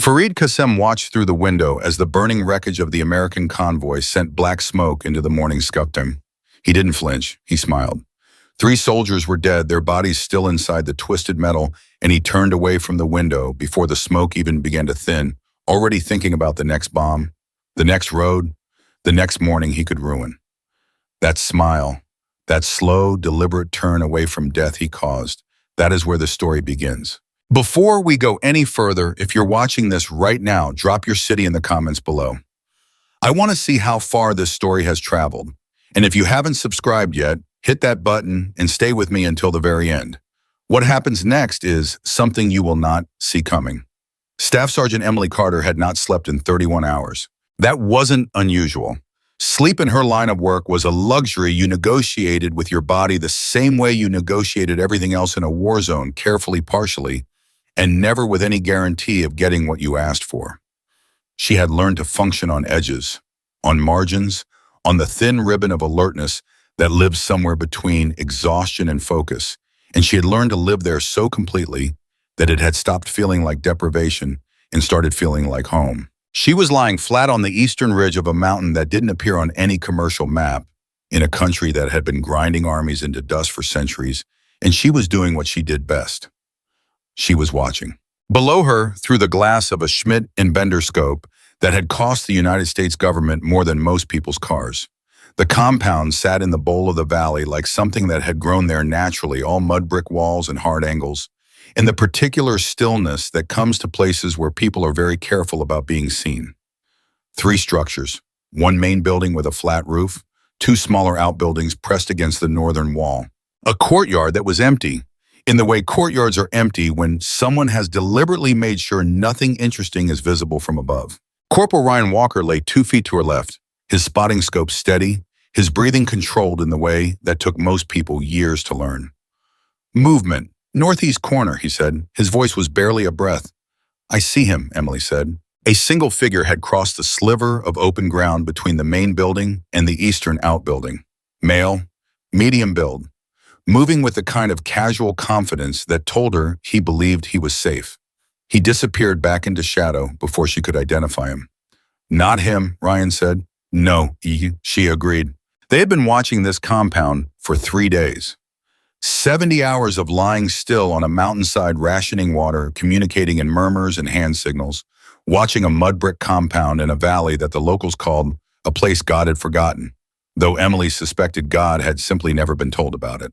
Fareed Qassem watched through the window as the burning wreckage of the American convoy sent black smoke into the morning scupped. He didn't flinch. He smiled. 3 soldiers were dead, their bodies still inside the twisted metal, and he turned away from the window before the smoke even began to thin, already thinking about the next bomb, the next road, the next morning he could ruin. That smile, that slow, deliberate turn away from death he caused, that is where the story begins. Before we go any further, if you're watching this right now, drop your city in the comments below. I want to see how far this story has traveled. And if you haven't subscribed yet, hit that button and stay with me until the very end. What happens next is something you will not see coming. Staff Sergeant Emily Carter had not slept in 31 hours. That wasn't unusual. Sleep in her line of work was a luxury you negotiated with your body the same way you negotiated everything else in a war zone, carefully, partially, and never with any guarantee of getting what you asked for. She had learned to function on edges, on margins, on the thin ribbon of alertness that lives somewhere between exhaustion and focus, and she had learned to live there so completely that it had stopped feeling like deprivation and started feeling like home. She was lying flat on the eastern ridge of a mountain that didn't appear on any commercial map, in a country that had been grinding armies into dust for centuries, and she was doing what she did best. She was watching. Below her, through the glass of a Schmidt and Bender scope that had cost the United States government more than most people's cars, the compound sat in the bowl of the valley like something that had grown there naturally, all mud brick walls and hard angles, in the particular stillness that comes to places where people are very careful about being seen. 3 structures, 1 main building with a flat roof, 2 smaller outbuildings pressed against the northern wall, a courtyard that was empty, in the way courtyards are empty when someone has deliberately made sure nothing interesting is visible from above. Corporal Ryan Walker lay 2 feet to her left, his spotting scope steady, his breathing controlled in the way that took most people years to learn. Movement. Northeast corner, he said. His voice was barely a breath. I see him, Emily said. A single figure had crossed the sliver of open ground between the main building and the eastern outbuilding. Male, medium build, moving with the kind of casual confidence that told her he believed he was safe. He disappeared back into shadow before she could identify him. Not him, Ryan said. No, she agreed. They had been watching this compound for 3 days. 70 hours of lying still on a mountainside, rationing water, communicating in murmurs and hand signals, watching a mud brick compound in a valley that the locals called a place God had forgotten, though Emily suspected God had simply never been told about it.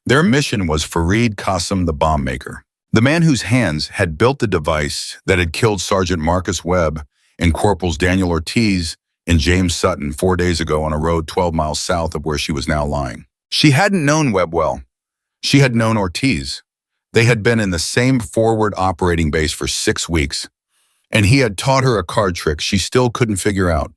Their mission was Fareed Qassem, the bomb maker, the man whose hands had built the device that had killed Sergeant Marcus Webb and Corporals Daniel Ortiz and James Sutton 4 days ago on a road 12 miles south of where she was now lying. She hadn't known Webb well. She had known Ortiz. They had been in the same forward operating base for 6 weeks, and he had taught her a card trick she still couldn't figure out.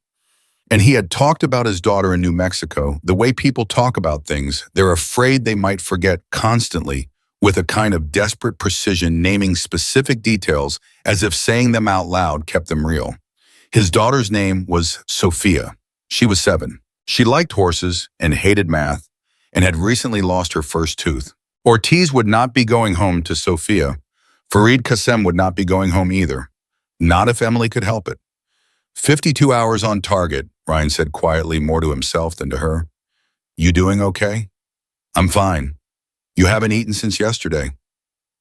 And he had talked about his daughter in New Mexico, the way people talk about things they're afraid they might forget constantly, with a kind of desperate precision, naming specific details as if saying them out loud kept them real. His daughter's name was Sophia. She was 7. She liked horses and hated math, and had recently lost her first tooth. Ortiz would not be going home to Sophia. Fareed Qassem would not be going home either. Not if Emily could help it. 52 hours on target, Ryan said quietly, more to himself than to her. You doing okay? I'm fine. You haven't eaten since yesterday.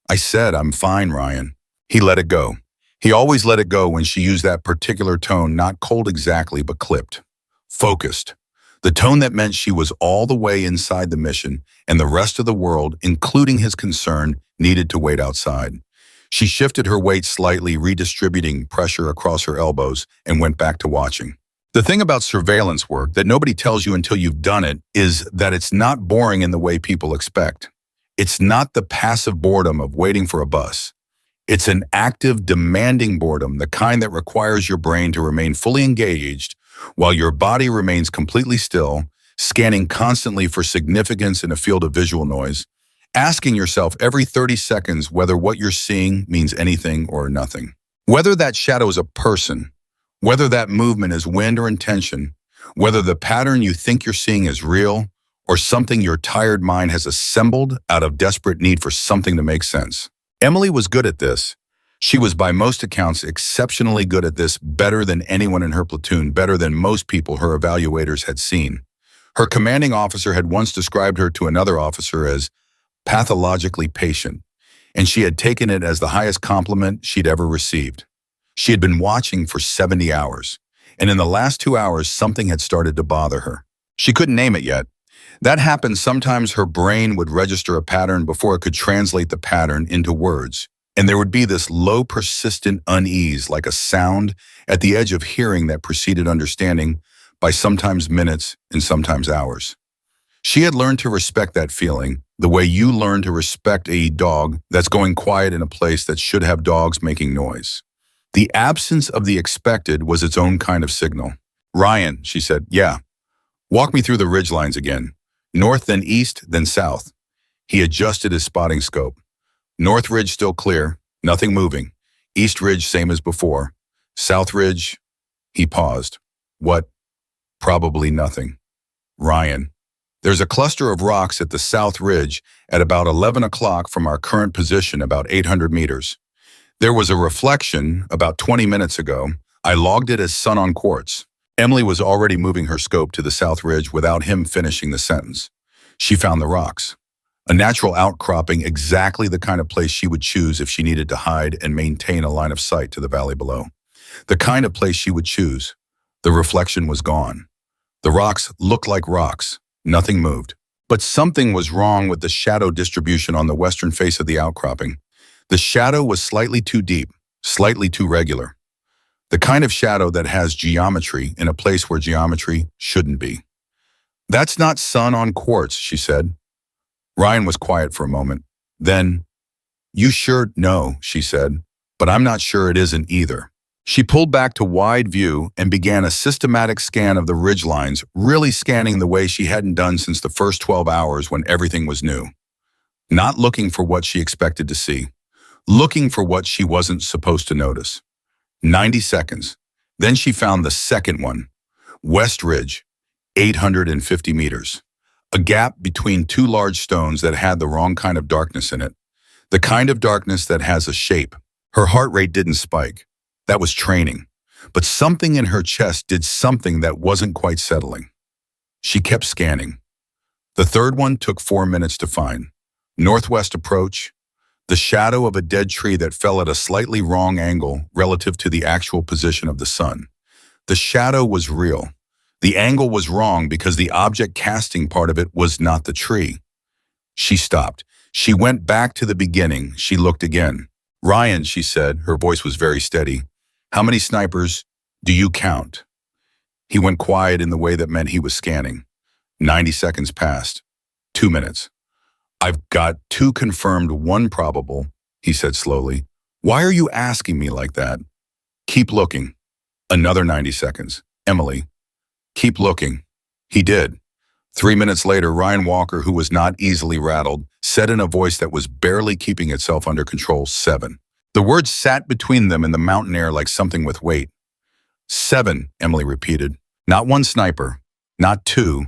I said I'm fine, Ryan. He let it go. He always let it go when she used that particular tone, not cold exactly, but clipped. Focused. The tone that meant she was all the way inside the mission, and the rest of the world, including his concern, needed to wait outside. She shifted her weight slightly, redistributing pressure across her elbows, and went back to watching. The thing about surveillance work that nobody tells you until you've done it is that it's not boring in the way people expect. It's not the passive boredom of waiting for a bus. It's an active, demanding boredom, the kind that requires your brain to remain fully engaged while your body remains completely still, scanning constantly for significance in a field of visual noise, asking yourself every 30 seconds whether what you're seeing means anything or nothing. Whether that shadow is a person, whether that movement is wind or intention, whether the pattern you think you're seeing is real or something your tired mind has assembled out of desperate need for something to make sense. Emily was good at this. She was by most accounts exceptionally good at this, better than anyone in her platoon, better than most people her evaluators had seen. Her commanding officer had once described her to another officer as pathologically patient, and she had taken it as the highest compliment she'd ever received. She had been watching for 70 hours, and in the last 2 hours, something had started to bother her. She couldn't name it yet. That happened sometimes. Her brain would register a pattern before it could translate the pattern into words. And there would be this low, persistent unease, like a sound at the edge of hearing that preceded understanding by sometimes minutes and sometimes hours. She had learned to respect that feeling, the way you learn to respect a dog that's going quiet in a place that should have dogs making noise. The absence of the expected was its own kind of signal. "Ryan," she said, "yeah. Walk me through the ridge lines again. North, then east, then south." He adjusted his spotting scope. North ridge still clear, nothing moving. East ridge same as before. South ridge, he paused. "What?" "Probably nothing." "Ryan, there's a cluster of rocks at the south ridge at about 11 o'clock from our current position, about 800 meters. There was a reflection about 20 minutes ago. I logged it as sun on quartz." Emily was already moving her scope to the south ridge without him finishing the sentence. She found the rocks. A natural outcropping, exactly the kind of place she would choose if she needed to hide and maintain a line of sight to the valley below. The kind of place she would choose. The reflection was gone. The rocks looked like rocks. Nothing moved. But something was wrong with the shadow distribution on the western face of the outcropping. The shadow was slightly too deep, slightly too regular. The kind of shadow that has geometry in a place where geometry shouldn't be. "That's not sun on quartz," she said. Ryan was quiet for a moment. Then, "You sure?" "No," she said, "but I'm not sure it isn't either." She pulled back to wide view and began a systematic scan of the ridge lines, really scanning the way she hadn't done since the first 12 hours when everything was new. Not looking for what she expected to see. Looking for what she wasn't supposed to notice. 90 seconds. Then she found the second one. West Ridge, 850 meters. A gap between two large stones that had the wrong kind of darkness in it. The kind of darkness that has a shape. Her heart rate didn't spike. That was training. But something in her chest did something that wasn't quite settling. She kept scanning. The third one took 4 minutes to find. Northwest approach. The shadow of a dead tree that fell at a slightly wrong angle relative to the actual position of the sun. The shadow was real. The angle was wrong because the object casting part of it was not the tree. She stopped. She went back to the beginning. She looked again. "Ryan," she said, her voice was very steady, "how many snipers do you count?" He went quiet in the way that meant he was scanning. 90 seconds passed. 2 minutes. "I've got 2 confirmed, 1 probable," he said slowly. "Why are you asking me like that?" "Keep looking." Another 90 seconds. "Emily, keep looking." He did. 3 minutes later, Ryan Walker, who was not easily rattled, said in a voice that was barely keeping itself under control, 7. The words sat between them in the mountain air like something with weight. 7, Emily repeated. Not 1 sniper, not 2,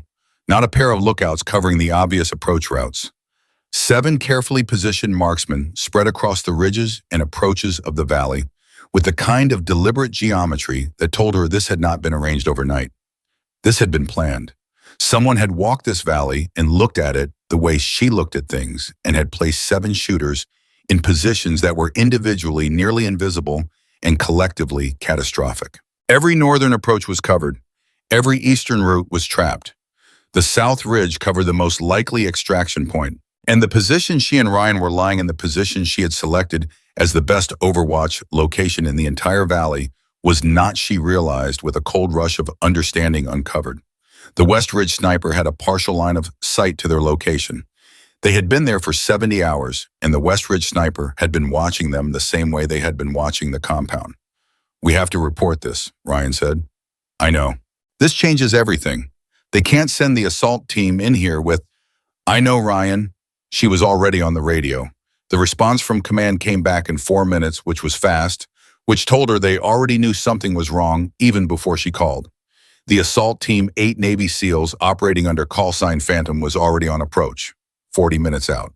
not a pair of lookouts covering the obvious approach routes. 7 carefully positioned marksmen spread across the ridges and approaches of the valley, with the kind of deliberate geometry that told her this had not been arranged overnight. This had been planned. Someone had walked this valley and looked at it the way she looked at things and had placed 7 shooters in positions that were individually nearly invisible and collectively catastrophic. Every northern approach was covered. Every eastern route was trapped. The south ridge covered the most likely extraction point, and the position she and Ryan were lying in, the position she had selected as the best overwatch location in the entire valley, was not, she realized, with a cold rush of understanding, uncovered. The West Ridge sniper had a partial line of sight to their location. They had been there for 70 hours, and the West Ridge sniper had been watching them the same way they had been watching the compound. "We have to report this," Ryan said. "I know. This changes everything. They can't send the assault team in here with—" "I know, Ryan." She was already on the radio. The response from command came back in 4 minutes, which was fast, which told her they already knew something was wrong even before she called. The assault team, 8 Navy SEALs operating under call sign Phantom, was already on approach, 40 minutes out.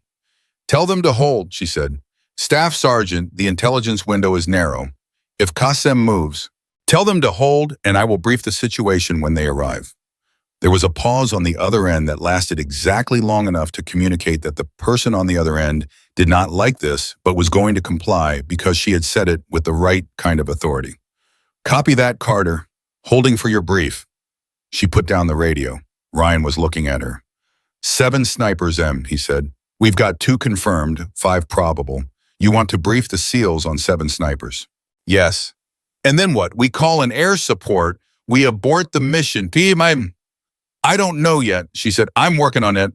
"Tell them to hold," she said. Staff Sergeant, the intelligence window is narrow. If Qasem moves, tell them to hold and I will brief the situation when they arrive. There was a pause on the other end that lasted exactly long enough to communicate that the person on the other end did not like this, but was going to comply because she had said it with the right kind of authority. Copy that, Carter. Holding for your brief. She put down the radio. Ryan was looking at her. 7 snipers, M, he said. We've got 2 confirmed, 5 probable. You want to brief the SEALs on 7 snipers? Yes. And then what? We call an air support. We abort the mission. I don't know yet, she said. I'm working on it.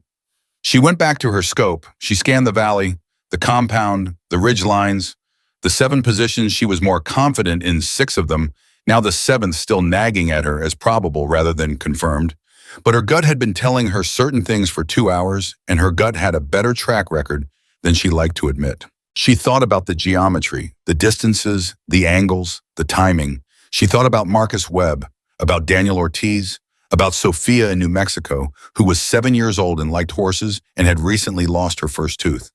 She went back to her scope. She scanned the valley, the compound, the ridge lines, the 7 positions. She was more confident in 6 of them. Now the 7th still nagging at her as probable rather than confirmed. But her gut had been telling her certain things for 2 hours, and her gut had a better track record than she liked to admit. She thought about the geometry, the distances, the angles, the timing. She thought about Marcus Webb, about Daniel Ortiz, about Sophia in New Mexico, who was 7 years old and liked horses and had recently lost her first tooth.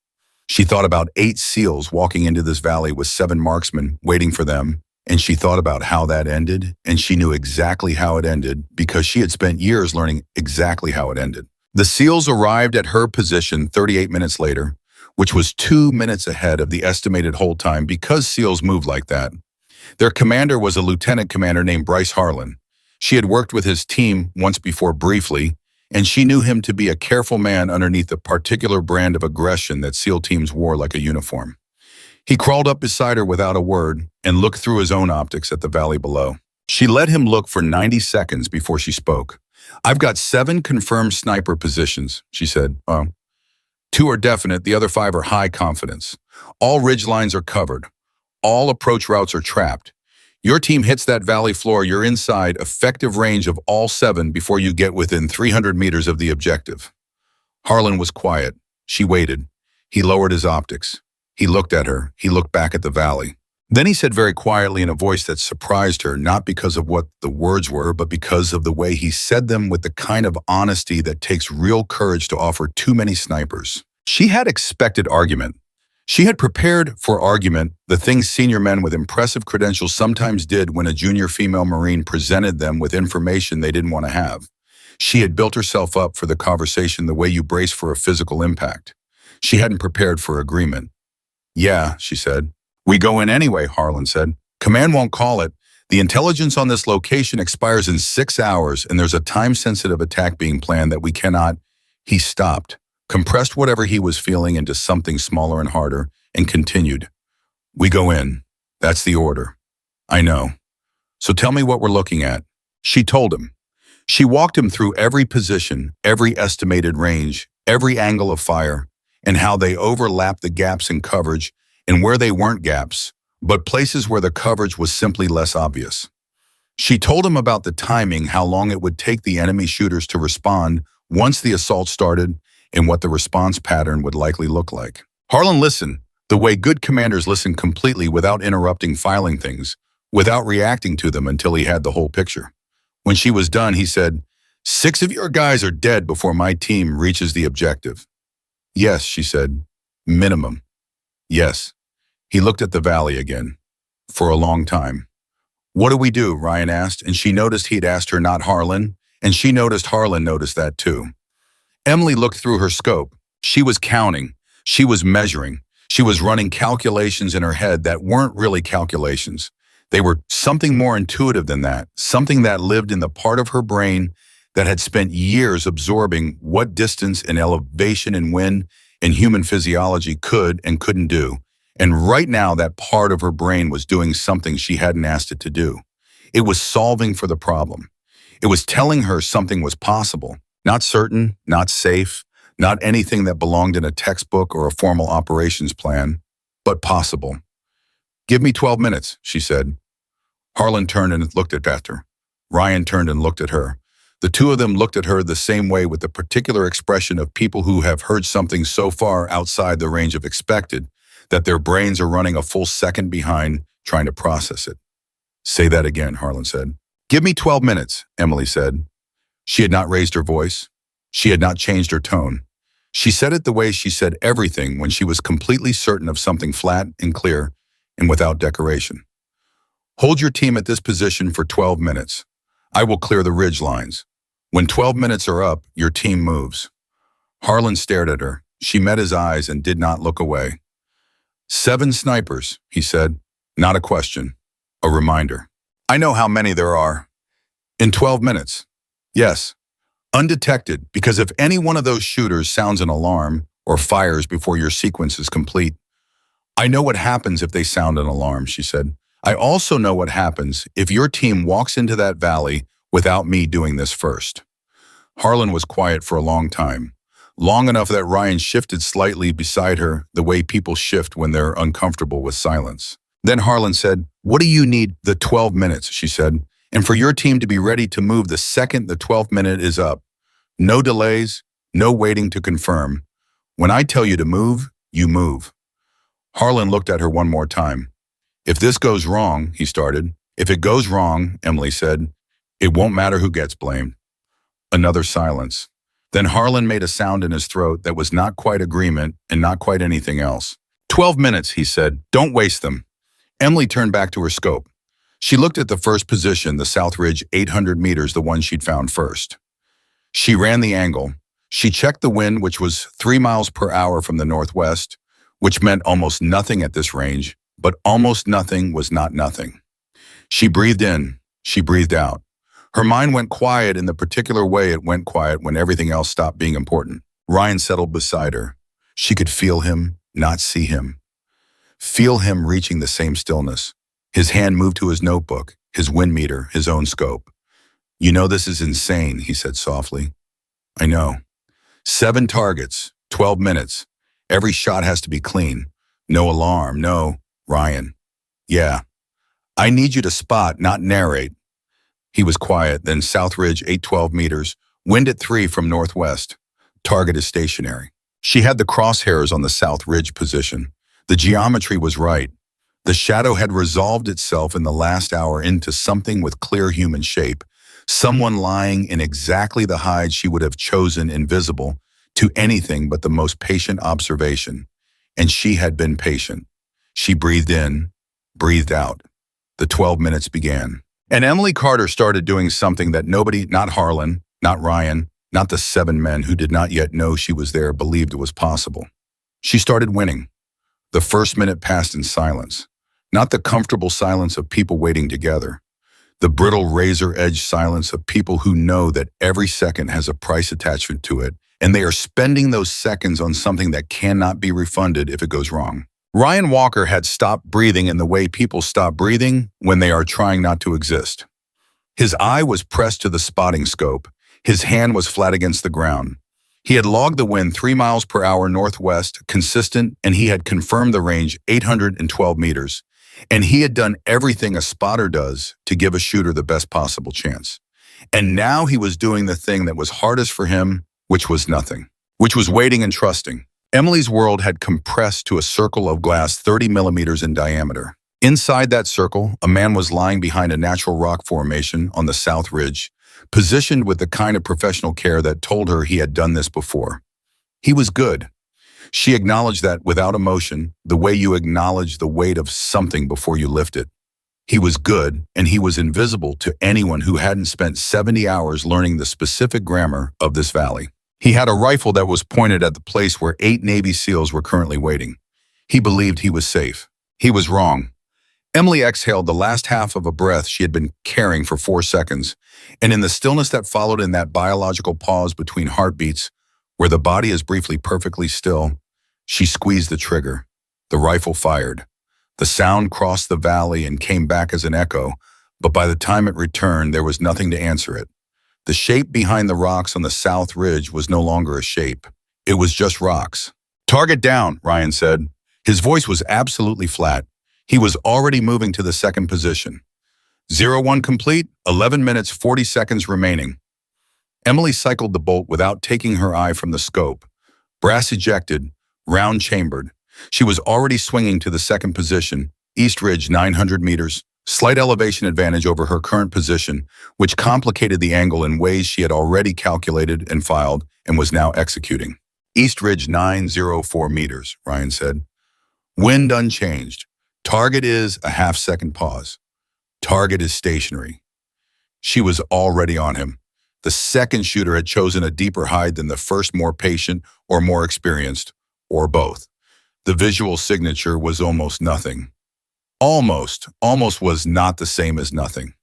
She thought about 8 SEALs walking into this valley with 7 marksmen waiting for them, and she thought about how that ended, and she knew exactly how it ended because she had spent years learning exactly how it ended. The SEALs arrived at her position 38 minutes later, which was 2 minutes ahead of the estimated hold time because SEALs move like that. Their commander was a lieutenant commander named Bryce Harlan. She had worked with his team once before briefly, and she knew him to be a careful man underneath a particular brand of aggression that SEAL teams wore like a uniform. He crawled up beside her without a word and looked through his own optics at the valley below. She let him look for 90 seconds before she spoke. I've got 7 confirmed sniper positions, she said. 2 are definite, the other 5 are high confidence. All ridge lines are covered. All approach routes are trapped. Your team hits that valley floor, you're inside effective range of all 7 before you get within 300 meters of the objective. Harlan was quiet. She waited. He lowered his optics. He looked at her. He looked back at the valley. Then he said very quietly in a voice that surprised her, not because of what the words were, but because of the way he said them with the kind of honesty that takes real courage to offer too many snipers. She had expected argument. She had prepared for argument, the things senior men with impressive credentials sometimes did when a junior female Marine presented them with information they didn't want to have. She had built herself up for the conversation the way you brace for a physical impact. She hadn't prepared for agreement. Yeah, she said. We go in anyway, Harlan said. Command won't call it. The intelligence on this location expires in 6 hours, and there's a time-sensitive attack being planned that we cannot. He stopped, compressed whatever he was feeling into something smaller and harder, and continued. We go in. That's the order. I know. So tell me what we're looking at. She told him. She walked him through every position, every estimated range, every angle of fire, and how they overlapped the gaps in coverage and where they weren't gaps, but places where the coverage was simply less obvious. She told him about the timing, how long it would take the enemy shooters to respond once the assault started, and what the response pattern would likely look like. Harlan listened, the way good commanders listen completely without interrupting filing things, without reacting to them until he had the whole picture. When she was done, he said, 6 of your guys are dead before my team reaches the objective. Yes, she said. Minimum. Yes. He looked at the valley again. For a long time. What do we do? Ryan asked, and she noticed he'd asked her, not Harlan, and she noticed Harlan noticed that too. Emily looked through her scope. She was counting. She was measuring. She was running calculations in her head that weren't really calculations. They were something more intuitive than that, something that lived in the part of her brain that had spent years absorbing what distance and elevation and wind and human physiology could and couldn't do. And right now, that part of her brain was doing something she hadn't asked it to do. It was solving for the problem. It was telling her something was possible, not certain, not safe, not anything that belonged in a textbook or a formal operations plan, but possible. Give me 12 minutes, she said. Harlan turned and looked at her. Ryan turned and looked at her. The two of them looked at her the same way with the particular expression of people who have heard something so far outside the range of expected that their brains are running a full second behind trying to process it. Say that again, Harlan said. Give me 12 minutes, Emily said. She had not raised her voice. She had not changed her tone. She said it the way she said everything when she was completely certain of something flat and clear and without decoration. Hold your team at this position for 12 minutes. I will clear the ridge lines. When 12 minutes are up, your team moves. Harlan stared at her. She met his eyes and did not look away. 7 snipers, he said. Not a question. A reminder. I know how many there are. In 12 minutes. Yes. Undetected, because if any one of those shooters sounds an alarm or fires before your sequence is complete, I know what happens if they sound an alarm, she said. I also know what happens if your team walks into that valley without me doing this first. Harlan was quiet for a long time, long enough that Ryan shifted slightly beside her the way people shift when they're uncomfortable with silence. Then Harlan said, "What do you need?" "The 12 minutes, she said, "and for your team to be ready to move the second the 12th minute is up. No delays, no waiting to confirm. When I tell you to move, you move." Harlan looked at her one more time. "If this goes wrong," he started. "If it goes wrong," Emily said, "it won't matter who gets blamed." Another silence. Then Harlan made a sound in his throat that was not quite agreement and not quite anything else. 12 minutes, he said. "Don't waste them." Emily turned back to her scope. She looked at the first position, the South Ridge 800 meters, the one she'd found first. She ran the angle. She checked the wind, which was 3 miles per hour from the northwest, which meant almost nothing at this range, but almost nothing was not nothing. She breathed in. She breathed out. Her mind went quiet in the particular way it went quiet when everything else stopped being important. Ryan settled beside her. She could feel him, not see him. Feel him reaching the same stillness. His hand moved to his notebook, his wind meter, his own scope. "You know this is insane," he said softly. "I know. 7 targets, 12 minutes. Every shot has to be clean. No alarm, no." "Ryan." "Yeah. I need you to spot, not narrate." He was quiet. Then South Ridge 812 meters, wind at 3 from northwest. Target is stationary. She had the crosshairs on the South Ridge position. The geometry was right. The shadow had resolved itself in the last hour into something with clear human shape. Someone lying in exactly the hide she would have chosen, invisible to anything but the most patient observation. And she had been patient. She breathed in, breathed out. The 12 minutes began. And Emily Carter started doing something that nobody, not Harlan, not Ryan, not the 7 men who did not yet know she was there, believed it was possible. She started winning. The first minute passed in silence. Not the comfortable silence of people waiting together. The brittle razor-edge silence of people who know that every second has a price attachment to it, and they are spending those seconds on something that cannot be refunded if it goes wrong. Ryan Walker had stopped breathing in the way people stop breathing when they are trying not to exist. His eye was pressed to the spotting scope. His hand was flat against the ground. He had logged the wind 3 miles per hour northwest, consistent, and he had confirmed the range 812 meters. And he had done everything a spotter does to give a shooter the best possible chance. And now he was doing the thing that was hardest for him, which was nothing, which was waiting and trusting. Emily's world had compressed to a circle of glass 30 millimeters in diameter. Inside that circle, a man was lying behind a natural rock formation on the South Ridge, positioned with the kind of professional care that told her he had done this before. He was good. She acknowledged that without emotion, the way you acknowledge the weight of something before you lift it. He was good, and he was invisible to anyone who hadn't spent 70 hours learning the specific grammar of this valley. He had a rifle that was pointed at the place where 8 Navy SEALs were currently waiting. He believed he was safe. He was wrong. Emily exhaled the last half of a breath she had been carrying for 4 seconds, and in the stillness that followed, in that biological pause between heartbeats, where the body is briefly perfectly still, she squeezed the trigger. The rifle fired. The sound crossed the valley and came back as an echo, but by the time it returned, there was nothing to answer it. The shape behind the rocks on the South Ridge was no longer a shape. It was just rocks. "Target down," Ryan said. His voice was absolutely flat. He was already moving to the second position. 01 complete, 11 minutes, 40 seconds remaining. Emily cycled the bolt without taking her eye from the scope. Brass ejected, round chambered. She was already swinging to the second position, East Ridge 900 meters, slight elevation advantage over her current position, which complicated the angle in ways she had already calculated and filed and was now executing. East Ridge 904 meters, Ryan said. Wind unchanged. Target is a half-second pause. Target is stationary. She was already on him. The second shooter had chosen a deeper hide than the first, more patient or more experienced, or both. The visual signature was almost nothing. Almost was not the same as nothing.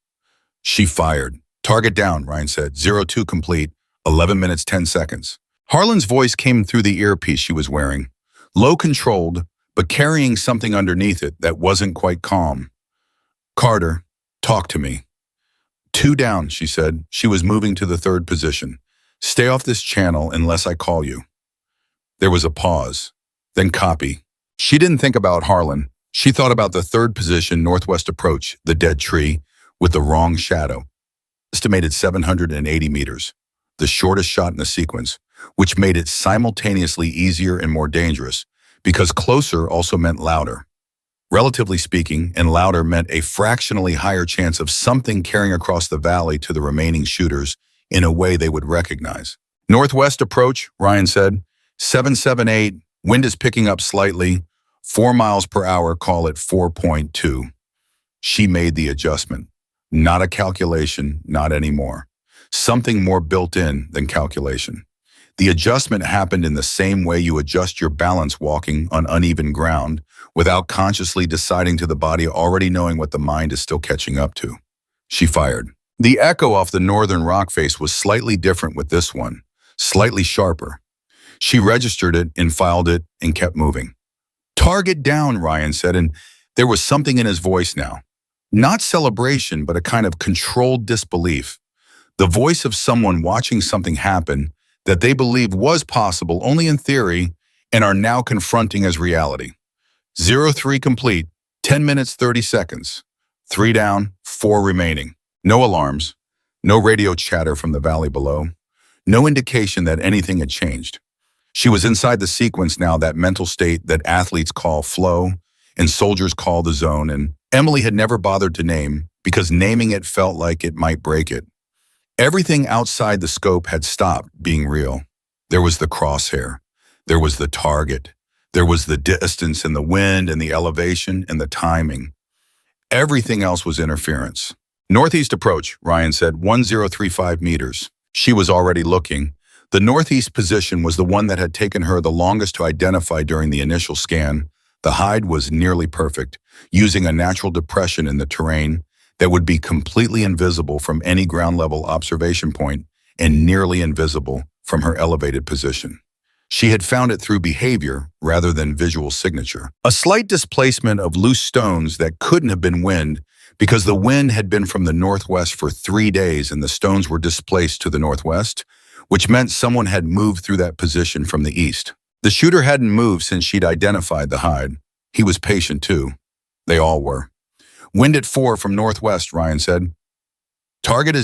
She fired. Target down, Ryan said. 02 complete, 11 minutes, 10 seconds. Harlan's voice came through the earpiece she was wearing. Low controlled, but carrying something underneath it that wasn't quite calm. Carter, talk to me. 2 down, she said. She was moving to the third position. Stay off this channel unless I call you. There was a pause. Then copy. She didn't think about Harlan. She thought about the third position northwest approach, the dead tree, with the wrong shadow. Estimated 780 meters. The shortest shot in the sequence, which made it simultaneously easier and more dangerous, because closer also meant louder. Relatively speaking, and louder meant a fractionally higher chance of something carrying across the valley to the remaining shooters in a way they would recognize. Northwest approach, Ryan said. 778, wind is picking up slightly. 4 miles per hour, call it 4.2. She made the adjustment. Not a calculation, not anymore. Something more built in than calculation. The adjustment happened in the same way you adjust your balance walking on uneven ground without consciously deciding to the body already knowing what the mind is still catching up to. She fired. The echo off the northern rock face was slightly different with this one, slightly sharper. She registered it and filed it and kept moving. Target down, Ryan said, and there was something in his voice now. Not celebration, but a kind of controlled disbelief. The voice of someone watching something happen that they believe was possible only in theory and are now confronting as reality. 03 complete, 10 minutes, 30 seconds. 3 down, 4 remaining. No alarms, no radio chatter from the valley below, no indication that anything had changed. She was inside the sequence now, that mental state that athletes call flow and soldiers call the zone, and Emily had never bothered to name because naming it felt like it might break it. Everything outside the scope had stopped being real. There was the crosshair. There was the target. There was the distance and the wind and the elevation and the timing. Everything else was interference. Northeast approach, Ryan said, 1035 meters. She was already looking. The northeast position was the one that had taken her the longest to identify during the initial scan. The hide was nearly perfect, using a natural depression in the terrain that would be completely invisible from any ground-level observation point and nearly invisible from her elevated position. She had found it through behavior rather than visual signature. A slight displacement of loose stones that couldn't have been wind because the wind had been from the northwest for 3 days and the stones were displaced to the northwest, which meant someone had moved through that position from the east. The shooter hadn't moved since she'd identified the hide. He was patient too. They all were. Wind at 4 from northwest, Ryan said. Target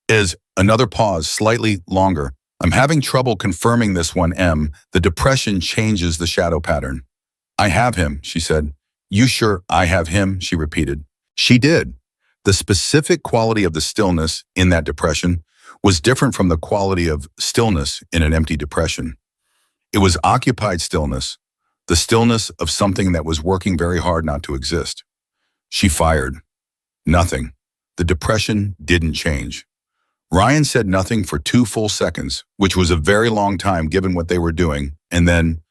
is another pause, slightly longer. I'm having trouble confirming this one, M. The depression changes the shadow pattern. I have him, she said. You sure I have him? She repeated. She did. The specific quality of the stillness in that depression was different from the quality of stillness in an empty depression. It was occupied stillness, the stillness of something that was working very hard not to exist. She fired. Nothing. The depression didn't change. Ryan said nothing for 2 full seconds, which was a very long time given what they were doing, and then,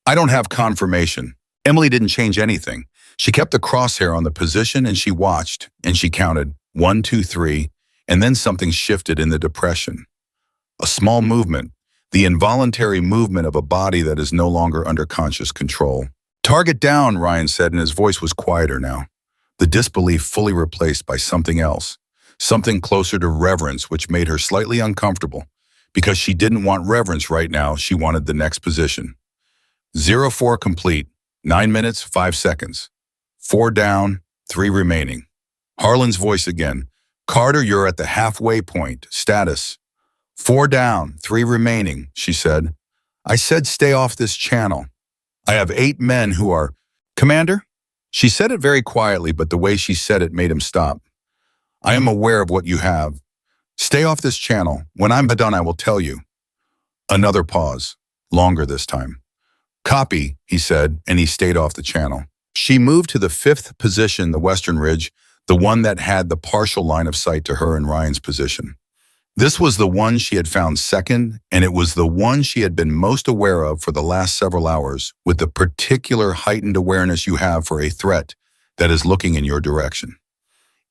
I don't have confirmation. Emily didn't change anything. She kept the crosshair on the position and she watched, and she counted 1, 2, 3, and then something shifted in the depression. A small movement, the involuntary movement of a body that is no longer under conscious control. Target down, Ryan said, and his voice was quieter now. The disbelief fully replaced by something else, something closer to reverence, which made her slightly uncomfortable. Because she didn't want reverence right now, she wanted the next position. 04 complete, 9 minutes, 5 seconds. 4 down, 3 remaining. Harlan's voice again. Carter, you're at the halfway point. Status. 4 down, 3 remaining, she said. I said stay off this channel. I have 8 men who are... Commander? She said it very quietly, but the way she said it made him stop. I am aware of what you have. Stay off this channel. When I'm done, I will tell you. Another pause. Longer this time. Copy, he said, and he stayed off the channel. She moved to the 5th position, the western ridge, the one that had the partial line of sight to her and Ryan's position. This was the one she had found second, and it was the one she had been most aware of for the last several hours, with the particular heightened awareness you have for a threat that is looking in your direction.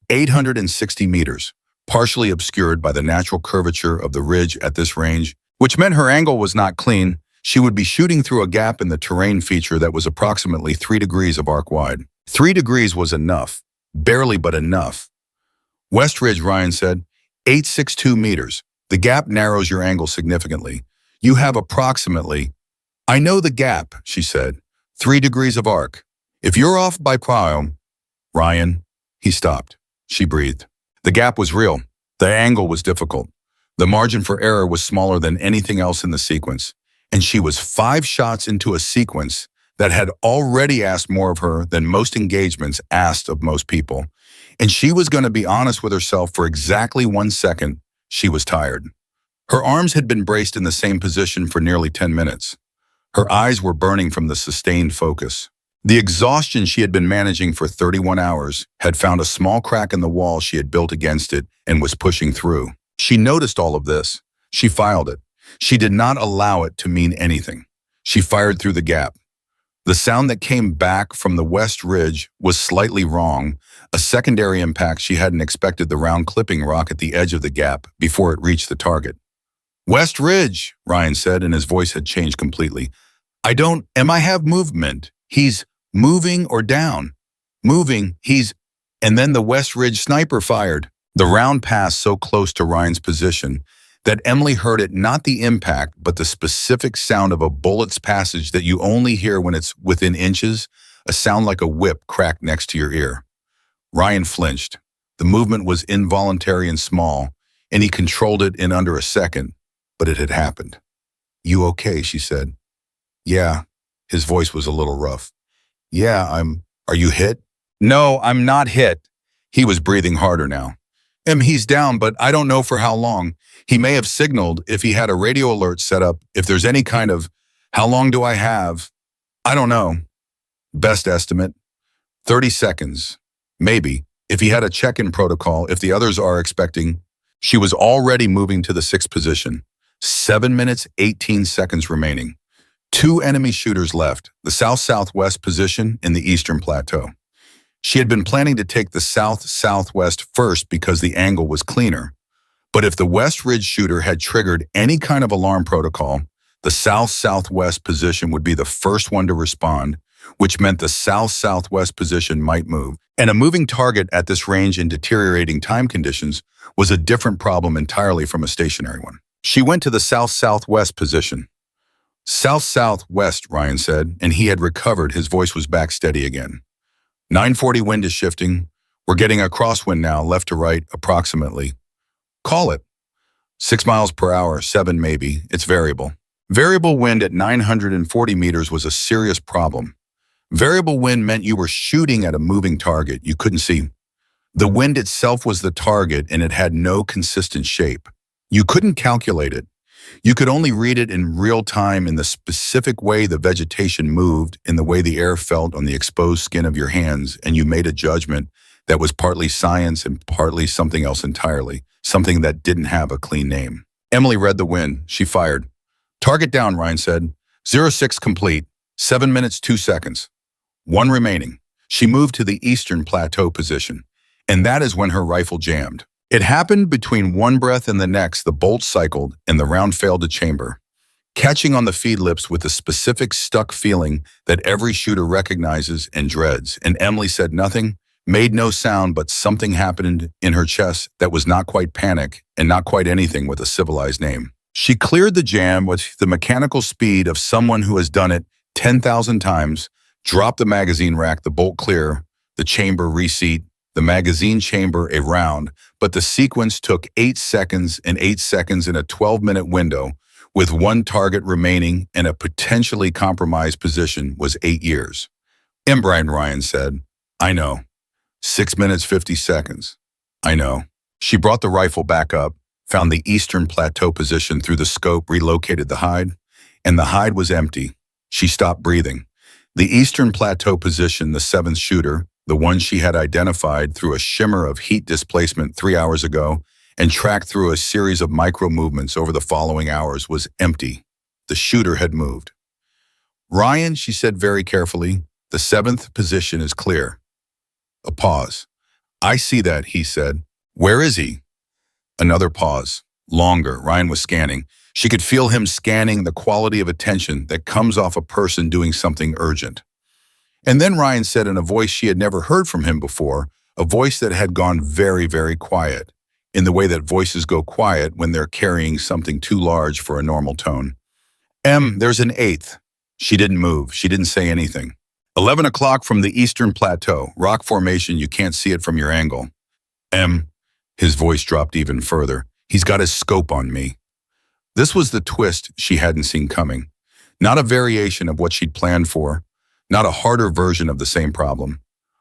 860 meters, partially obscured by the natural curvature of the ridge at this range, which meant her angle was not clean. She would be shooting through a gap in the terrain feature that was approximately 3 degrees of arc wide. 3 degrees was enough, barely but enough. West Ridge, Ryan said, 862 meters. The gap narrows your angle significantly. You have approximately, I know the gap, she said, 3 degrees of arc. If you're off by Ryan, he stopped. She breathed. The gap was real. The angle was difficult. The margin for error was smaller than anything else in the sequence. And she was 5 shots into a sequence that had already asked more of her than most engagements asked of most people. And she was going to be honest with herself for exactly 1 second. She was tired. Her arms had been braced in the same position for nearly 10 minutes. Her eyes were burning from the sustained focus. The exhaustion she had been managing for 31 hours had found a small crack in the wall she had built against it and was pushing through. She noticed all of this. She filed it. She did not allow it to mean anything. She fired through the gap. The sound that came back from the west ridge was slightly wrong, a secondary impact she hadn't expected the round clipping rock at the edge of the gap before it reached the target. West Ridge, Ryan said, and his voice had changed completely. I have movement. He's moving or down. Moving, and then the West Ridge sniper fired. The round passed so close to Ryan's position that Emily heard it, not the impact, but the specific sound of a bullet's passage that you only hear when it's within inches, a sound like a whip cracked next to your ear. Ryan flinched. The movement was involuntary and small, and he controlled it in under a second, but it had happened. You okay? She said. Yeah. His voice was a little rough. Yeah, are you hit? No, I'm not hit. He was breathing harder now. He's down, but I don't know for how long. He may have signaled if he had a radio alert set up, if there's any kind of, how long do I have? I don't know. Best estimate, 30 seconds. Maybe, if he had a check-in protocol, if the others are expecting. She was already moving to the 6th position. 7 minutes, 18 seconds remaining. 2 enemy shooters left, the south-southwest position in the eastern plateau. She had been planning to take the south-southwest first because the angle was cleaner. But if the West Ridge shooter had triggered any kind of alarm protocol, the south-southwest position would be the first one to respond, which meant the south-southwest position might move. And a moving target at this range in deteriorating time conditions was a different problem entirely from a stationary one. She went to the south-southwest position. South-southwest, Ryan said, and he had recovered. His voice was back steady again. 940 wind is shifting. We're getting a crosswind now, left to right, approximately. Call it. 6 miles per hour, 7 maybe. It's variable. Variable wind at 940 meters was a serious problem. Variable wind meant you were shooting at a moving target you couldn't see. The wind itself was the target, and it had no consistent shape. You couldn't calculate it. You could only read it in real time in the specific way the vegetation moved, in the way the air felt on the exposed skin of your hands, and you made a judgment that was partly science and partly something else entirely, something that didn't have a clean name. Emily read the wind. She fired. Target down, Ryan said. 06 complete. 7 minutes, 2 seconds. 1 remaining. She moved to the eastern plateau position, and that is when her rifle jammed. It happened between one breath and the next. The bolt cycled, and the round failed to chamber, catching on the feed lips with the specific stuck feeling that every shooter recognizes and dreads. And Emily said nothing, made no sound, but something happened in her chest that was not quite panic and not quite anything with a civilized name. She cleared the jam with the mechanical speed of someone who has done it 10,000 times, dropped the magazine rack, the bolt clear, the chamber reseat, the magazine chamber a round, but the sequence took 8 seconds and 8 seconds in a 12-minute window, with 1 target remaining and a potentially compromised position was 8 years. Brian, Ryan said, I know. 6 minutes, 50 seconds. I know. She brought the rifle back up, found the eastern plateau position through the scope, relocated the hide. and the hide was empty. She stopped breathing. The eastern plateau position, the seventh shooter, the one she had identified through a shimmer of heat displacement 3 hours ago and tracked through a series of micro-movements over the following hours, was empty. The shooter had moved. "Ryan," she said very carefully, "the seventh position is clear." A pause. "I see that," he said. "Where is he?" Another pause. Longer. Ryan was scanning. She could feel him scanning, the quality of attention that comes off a person doing something urgent. And then Ryan said in a voice she had never heard from him before, a voice that had gone very, very quiet, in the way that voices go quiet when they're carrying something too large for a normal tone. There's an eighth." She didn't move. She didn't say anything. 11 o'clock from the eastern plateau, rock formation, you can't see it from your angle. His voice dropped even further. "He's got his scope on me." This was the twist she hadn't seen coming. Not a variation of what she'd planned for, not a harder version of the same problem.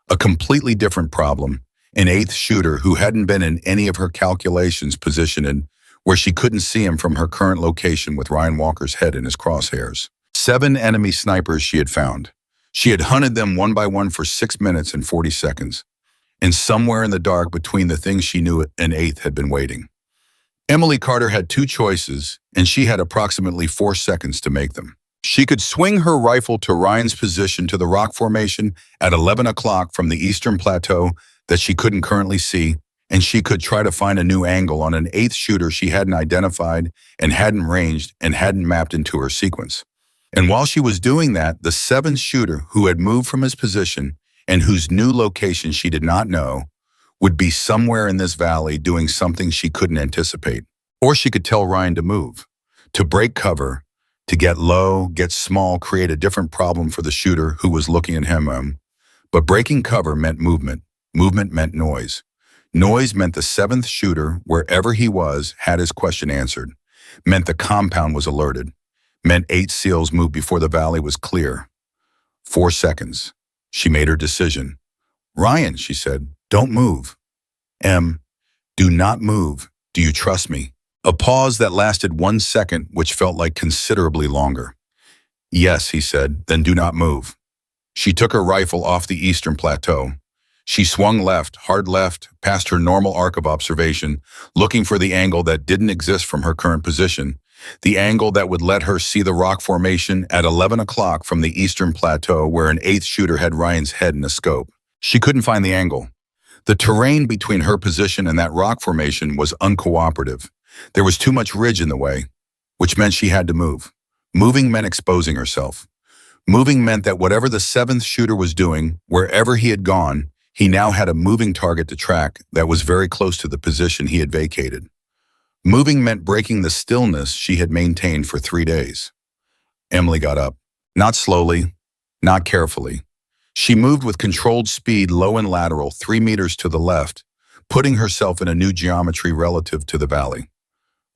A completely different problem, an eighth shooter who hadn't been in any of her calculations positioned where she couldn't see him from her current location with Ryan Walker's head in his crosshairs. 7 enemy snipers she had found. She had hunted them one by one for 6 minutes and 40 seconds. And somewhere in the dark between the things she knew, an eighth had been waiting. Emily Carter had 2 choices, and she had approximately 4 seconds to make them. She could swing her rifle to Ryan's position to the rock formation at 11 o'clock from the eastern plateau that she couldn't currently see, and she could try to find a new angle on an eighth shooter she hadn't identified and hadn't ranged and hadn't mapped into her sequence. And while she was doing that, the 7th shooter who had moved from his position and whose new location she did not know would be somewhere in this valley doing something she couldn't anticipate. Or she could tell Ryan to move, to break cover, to get low, get small, create a different problem for the shooter who was looking at him. But breaking cover meant movement. Movement meant noise. Noise meant the 7th shooter, wherever he was, had his question answered. Meant the compound was alerted. Meant 8 SEALs moved before the valley was clear. 4 seconds. She made her decision. "Ryan," she said, "don't move." "Do not move. Do you trust me?" A pause that lasted 1 second, which felt like considerably longer. "Yes," he said, "then do not move." She took her rifle off the eastern plateau. She swung left, hard left, past her normal arc of observation, looking for the angle that didn't exist from her current position, the angle that would let her see the rock formation at 11 o'clock from the eastern plateau where an 8th shooter had Ryan's head in a scope. She couldn't find the angle. The terrain between her position and that rock formation was uncooperative. There was too much ridge in the way, which meant she had to move. Moving meant exposing herself. Moving meant that whatever the 7th shooter was doing, wherever he had gone, he now had a moving target to track that was very close to the position he had vacated. Moving meant breaking the stillness she had maintained for 3 days. Emily got up. Not slowly, not carefully. She moved with controlled speed, low and lateral, 3 meters to the left, putting herself in a new geometry relative to the valley.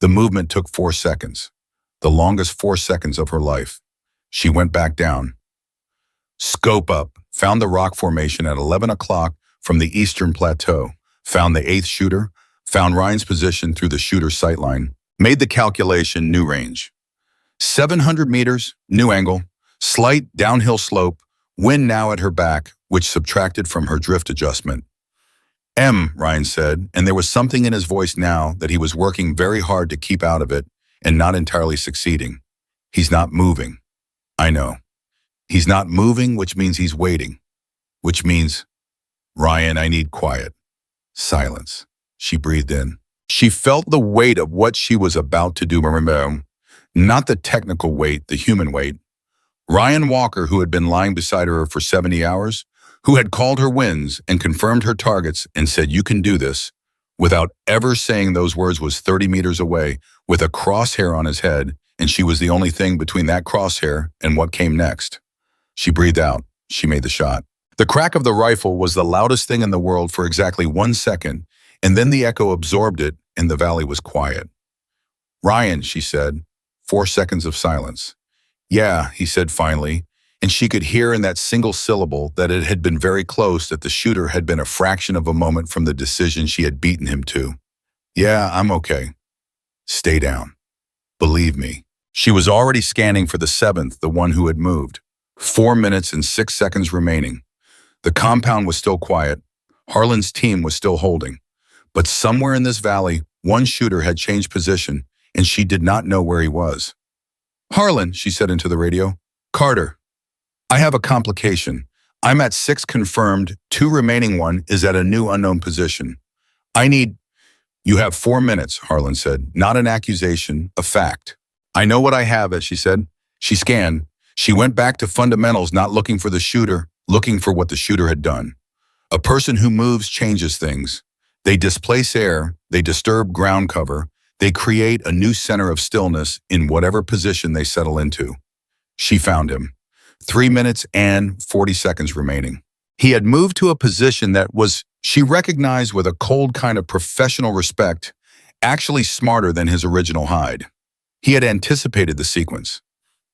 The movement took 4 seconds, the longest 4 seconds of her life. She went back down. Scope up, found the rock formation at 11 o'clock from the eastern plateau, found the 8th shooter, found Ryan's position through the shooter's sightline, made the calculation, new range. 700 meters, new angle, slight downhill slope, wind now at her back, which subtracted from her drift adjustment. Ryan said, and there was something in his voice now that he was working very hard to keep out of it and not entirely succeeding. "He's not moving." "I know." "He's not moving, which means he's waiting. Which means, Ryan, I need quiet." Silence. She breathed in. She felt the weight of what she was about to do. Not the technical weight, the human weight. Ryan Walker, who had been lying beside her for 70 hours, who had called her wins and confirmed her targets and said, "You can do this," without ever saying those words, was 30 meters away with a crosshair on his head, and she was the only thing between that crosshair and what came next. She breathed out. She made the shot. The crack of the rifle was the loudest thing in the world for exactly 1 second, and then the echo absorbed it, and the valley was quiet. "Ryan," she said. 4 seconds of silence. "Yeah," he said finally, and she could hear in that single syllable that it had been very close, that the shooter had been a fraction of a moment from the decision she had beaten him to. "Yeah, I'm okay. Stay down. Believe me." She was already scanning for the seventh, the one who had moved. 4 minutes and 6 seconds remaining. The compound was still quiet. Harlan's team was still holding. But somewhere in this valley, one shooter had changed position, and she did not know where he was. "Harlan," she said into the radio. "Carter, I have a complication. I'm at 6 confirmed, 2 remaining, 1 is at a new unknown position. I need—" "You have 4 minutes, Harlan said. "Not an accusation, a fact." "I know what I have," as she said. She scanned. She went back to fundamentals, not looking for the shooter, looking for what the shooter had done. A person who moves changes things. They displace air, they disturb ground cover, they create a new center of stillness in whatever position they settle into. She found him. 3 minutes and 40 seconds remaining. He had moved to a position that was, she recognized with a cold kind of professional respect, actually smarter than his original hide. He had anticipated the sequence.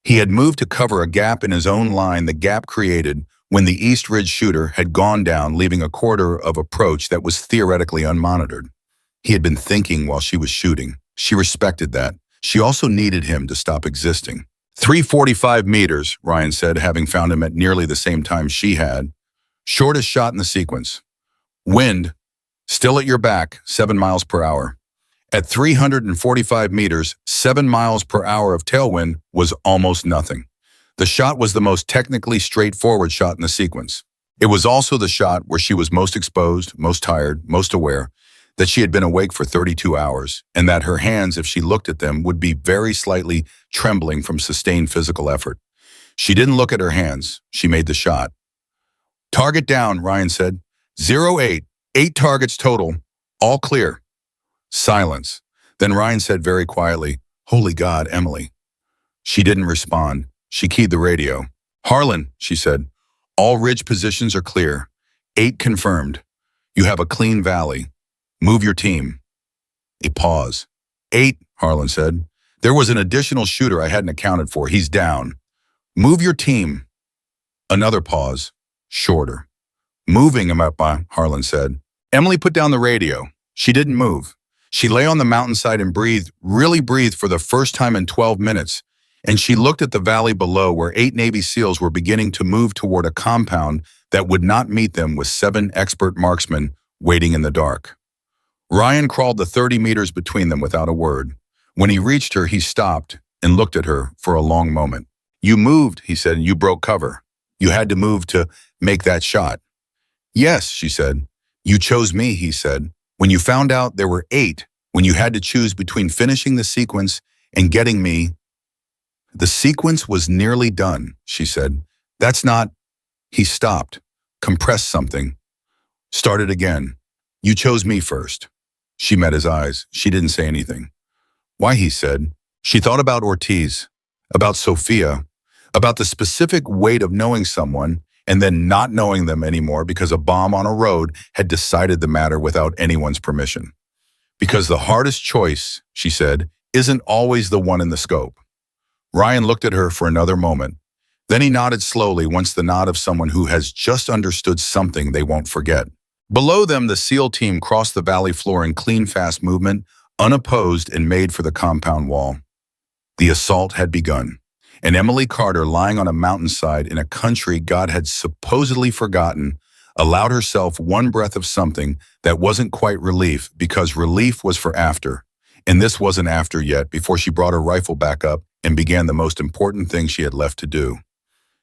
He had moved to cover a gap in his own line, the gap created when the East Ridge shooter had gone down, leaving a corridor of approach that was theoretically unmonitored. He had been thinking while she was shooting. She respected that. She also needed him to stop existing. 345 meters, Ryan said, having found him at nearly the same time she had. Shortest shot in the sequence. Wind, still at your back, 7 miles per hour. At 345 meters, 7 miles per hour of tailwind was almost nothing. The shot was the most technically straightforward shot in the sequence. It was also the shot where she was most exposed, most tired, most aware that she had been awake for 32 hours, and that her hands, if she looked at them, would be very slightly trembling from sustained physical effort. She didn't look at her hands. She made the shot. "Target down," Ryan said. 08, 8 targets total, all clear. Silence. Then Ryan said very quietly, "Holy God, Emily." She didn't respond. She keyed the radio. "Harlan," she said, "all ridge positions are clear. 8 confirmed. You have a clean valley. Move your team." A pause. 8, Harlan said. "There was an additional shooter I hadn't accounted for. He's down. Move your team." Another pause. Shorter. "Moving him up," Harlan said. Emily put down the radio. She didn't move. She lay on the mountainside and breathed, really breathed for the first time in 12 minutes. And she looked at the valley below where 8 Navy SEALs were beginning to move toward a compound that would not meet them, with 7 expert marksmen waiting in the dark. Ryan crawled the 30 meters between them without a word. When he reached her, he stopped and looked at her for a long moment. "You moved," he said, "and you broke cover. You had to move to make that shot." "Yes," she said. "You chose me," he said. "When you found out there were 8, when you had to choose between finishing the sequence and getting me—" "The sequence was nearly done," she said. "That's not—" He stopped, compressed something, started again. "You chose me first." She met his eyes. She didn't say anything. "Why?" he said. She thought about Ortiz, about Sophia, about the specific weight of knowing someone and then not knowing them anymore because a bomb on a road had decided the matter without anyone's permission. Because the hardest choice, she said, isn't always the one in the scope. Ryan looked at her for another moment. Then he nodded slowly, once the nod of someone who has just understood something they won't forget. Below them, the SEAL team crossed the valley floor in clean, fast movement, unopposed, and made for the compound wall. The assault had begun, and Emily Carter, lying on a mountainside in a country God had supposedly forgotten, allowed herself one breath of something that wasn't quite relief, because relief was for after. And this wasn't after yet, before she brought her rifle back up and began the most important thing she had left to do.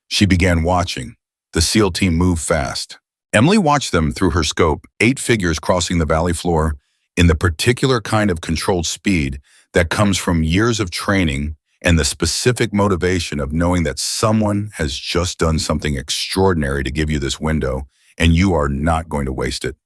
She began watching. The SEAL team moved fast. Emily watched them through her scope, 8 figures crossing the valley floor in the particular kind of controlled speed that comes from years of training and the specific motivation of knowing that someone has just done something extraordinary to give you this window, and you are not going to waste it.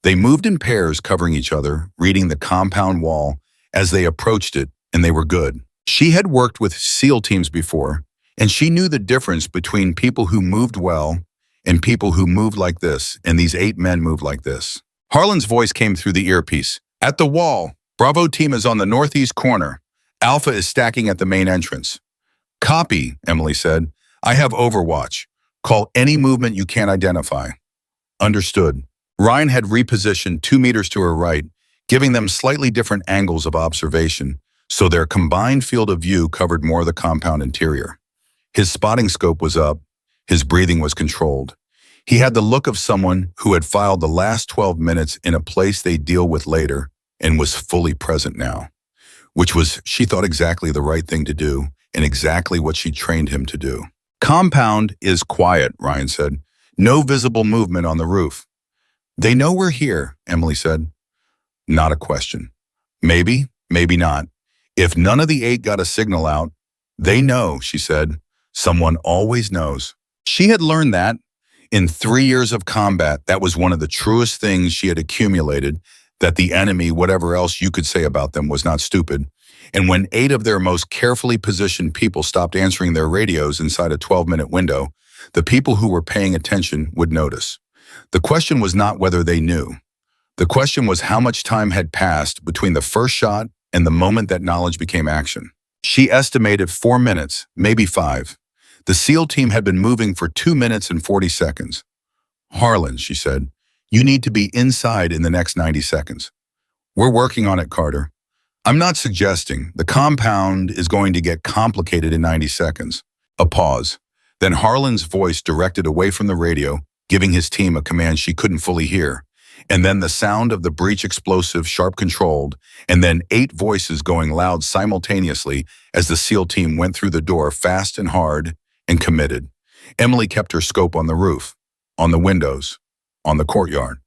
They moved in pairs, covering each other, reading the compound wall as they approached it, and they were good. She had worked with SEAL teams before, and she knew the difference between people who moved well and people who moved like this, and these 8 men moved like this. Harlan's voice came through the earpiece. "At the wall. Bravo team is on the northeast corner. Alpha is stacking at the main entrance." "Copy," Emily said. "I have overwatch. Call any movement you can't identify." "Understood." Ryan had repositioned 2 meters to her right, giving them slightly different angles of observation, so their combined field of view covered more of the compound interior. His spotting scope was up, his breathing was controlled. He had the look of someone who had filed the last 12 minutes in a place they deal with later and was fully present now, which was, she thought, exactly the right thing to do and exactly what she trained him to do. Compound is quiet, Ryan said. No visible movement on the roof. They know we're here, Emily said. Not a question. Maybe, maybe not. If none of the 8 got a signal out, they know, she said. Someone always knows. She had learned that. In 3 years of combat, that was one of the truest things she had accumulated, that the enemy, whatever else you could say about them, was not stupid. And when 8 of their most carefully positioned people stopped answering their radios inside a 12-minute window, the people who were paying attention would notice. The question was not whether they knew. The question was how much time had passed between the first shot and the moment that knowledge became action. She estimated 4 minutes, maybe 5. The SEAL team had been moving for 2 minutes and 40 seconds. Harlan, she said, you need to be inside in the next 90 seconds. We're working on it, Carter. I'm not suggesting the compound is going to get complicated in 90 seconds. A pause. Then Harlan's voice directed away from the radio, giving his team a command she couldn't fully hear. And then the sound of the breech explosive sharp controlled, and then 8 voices going loud simultaneously as the SEAL team went through the door fast and hard and committed. Emily kept her scope on the roof, on the windows, on the courtyard.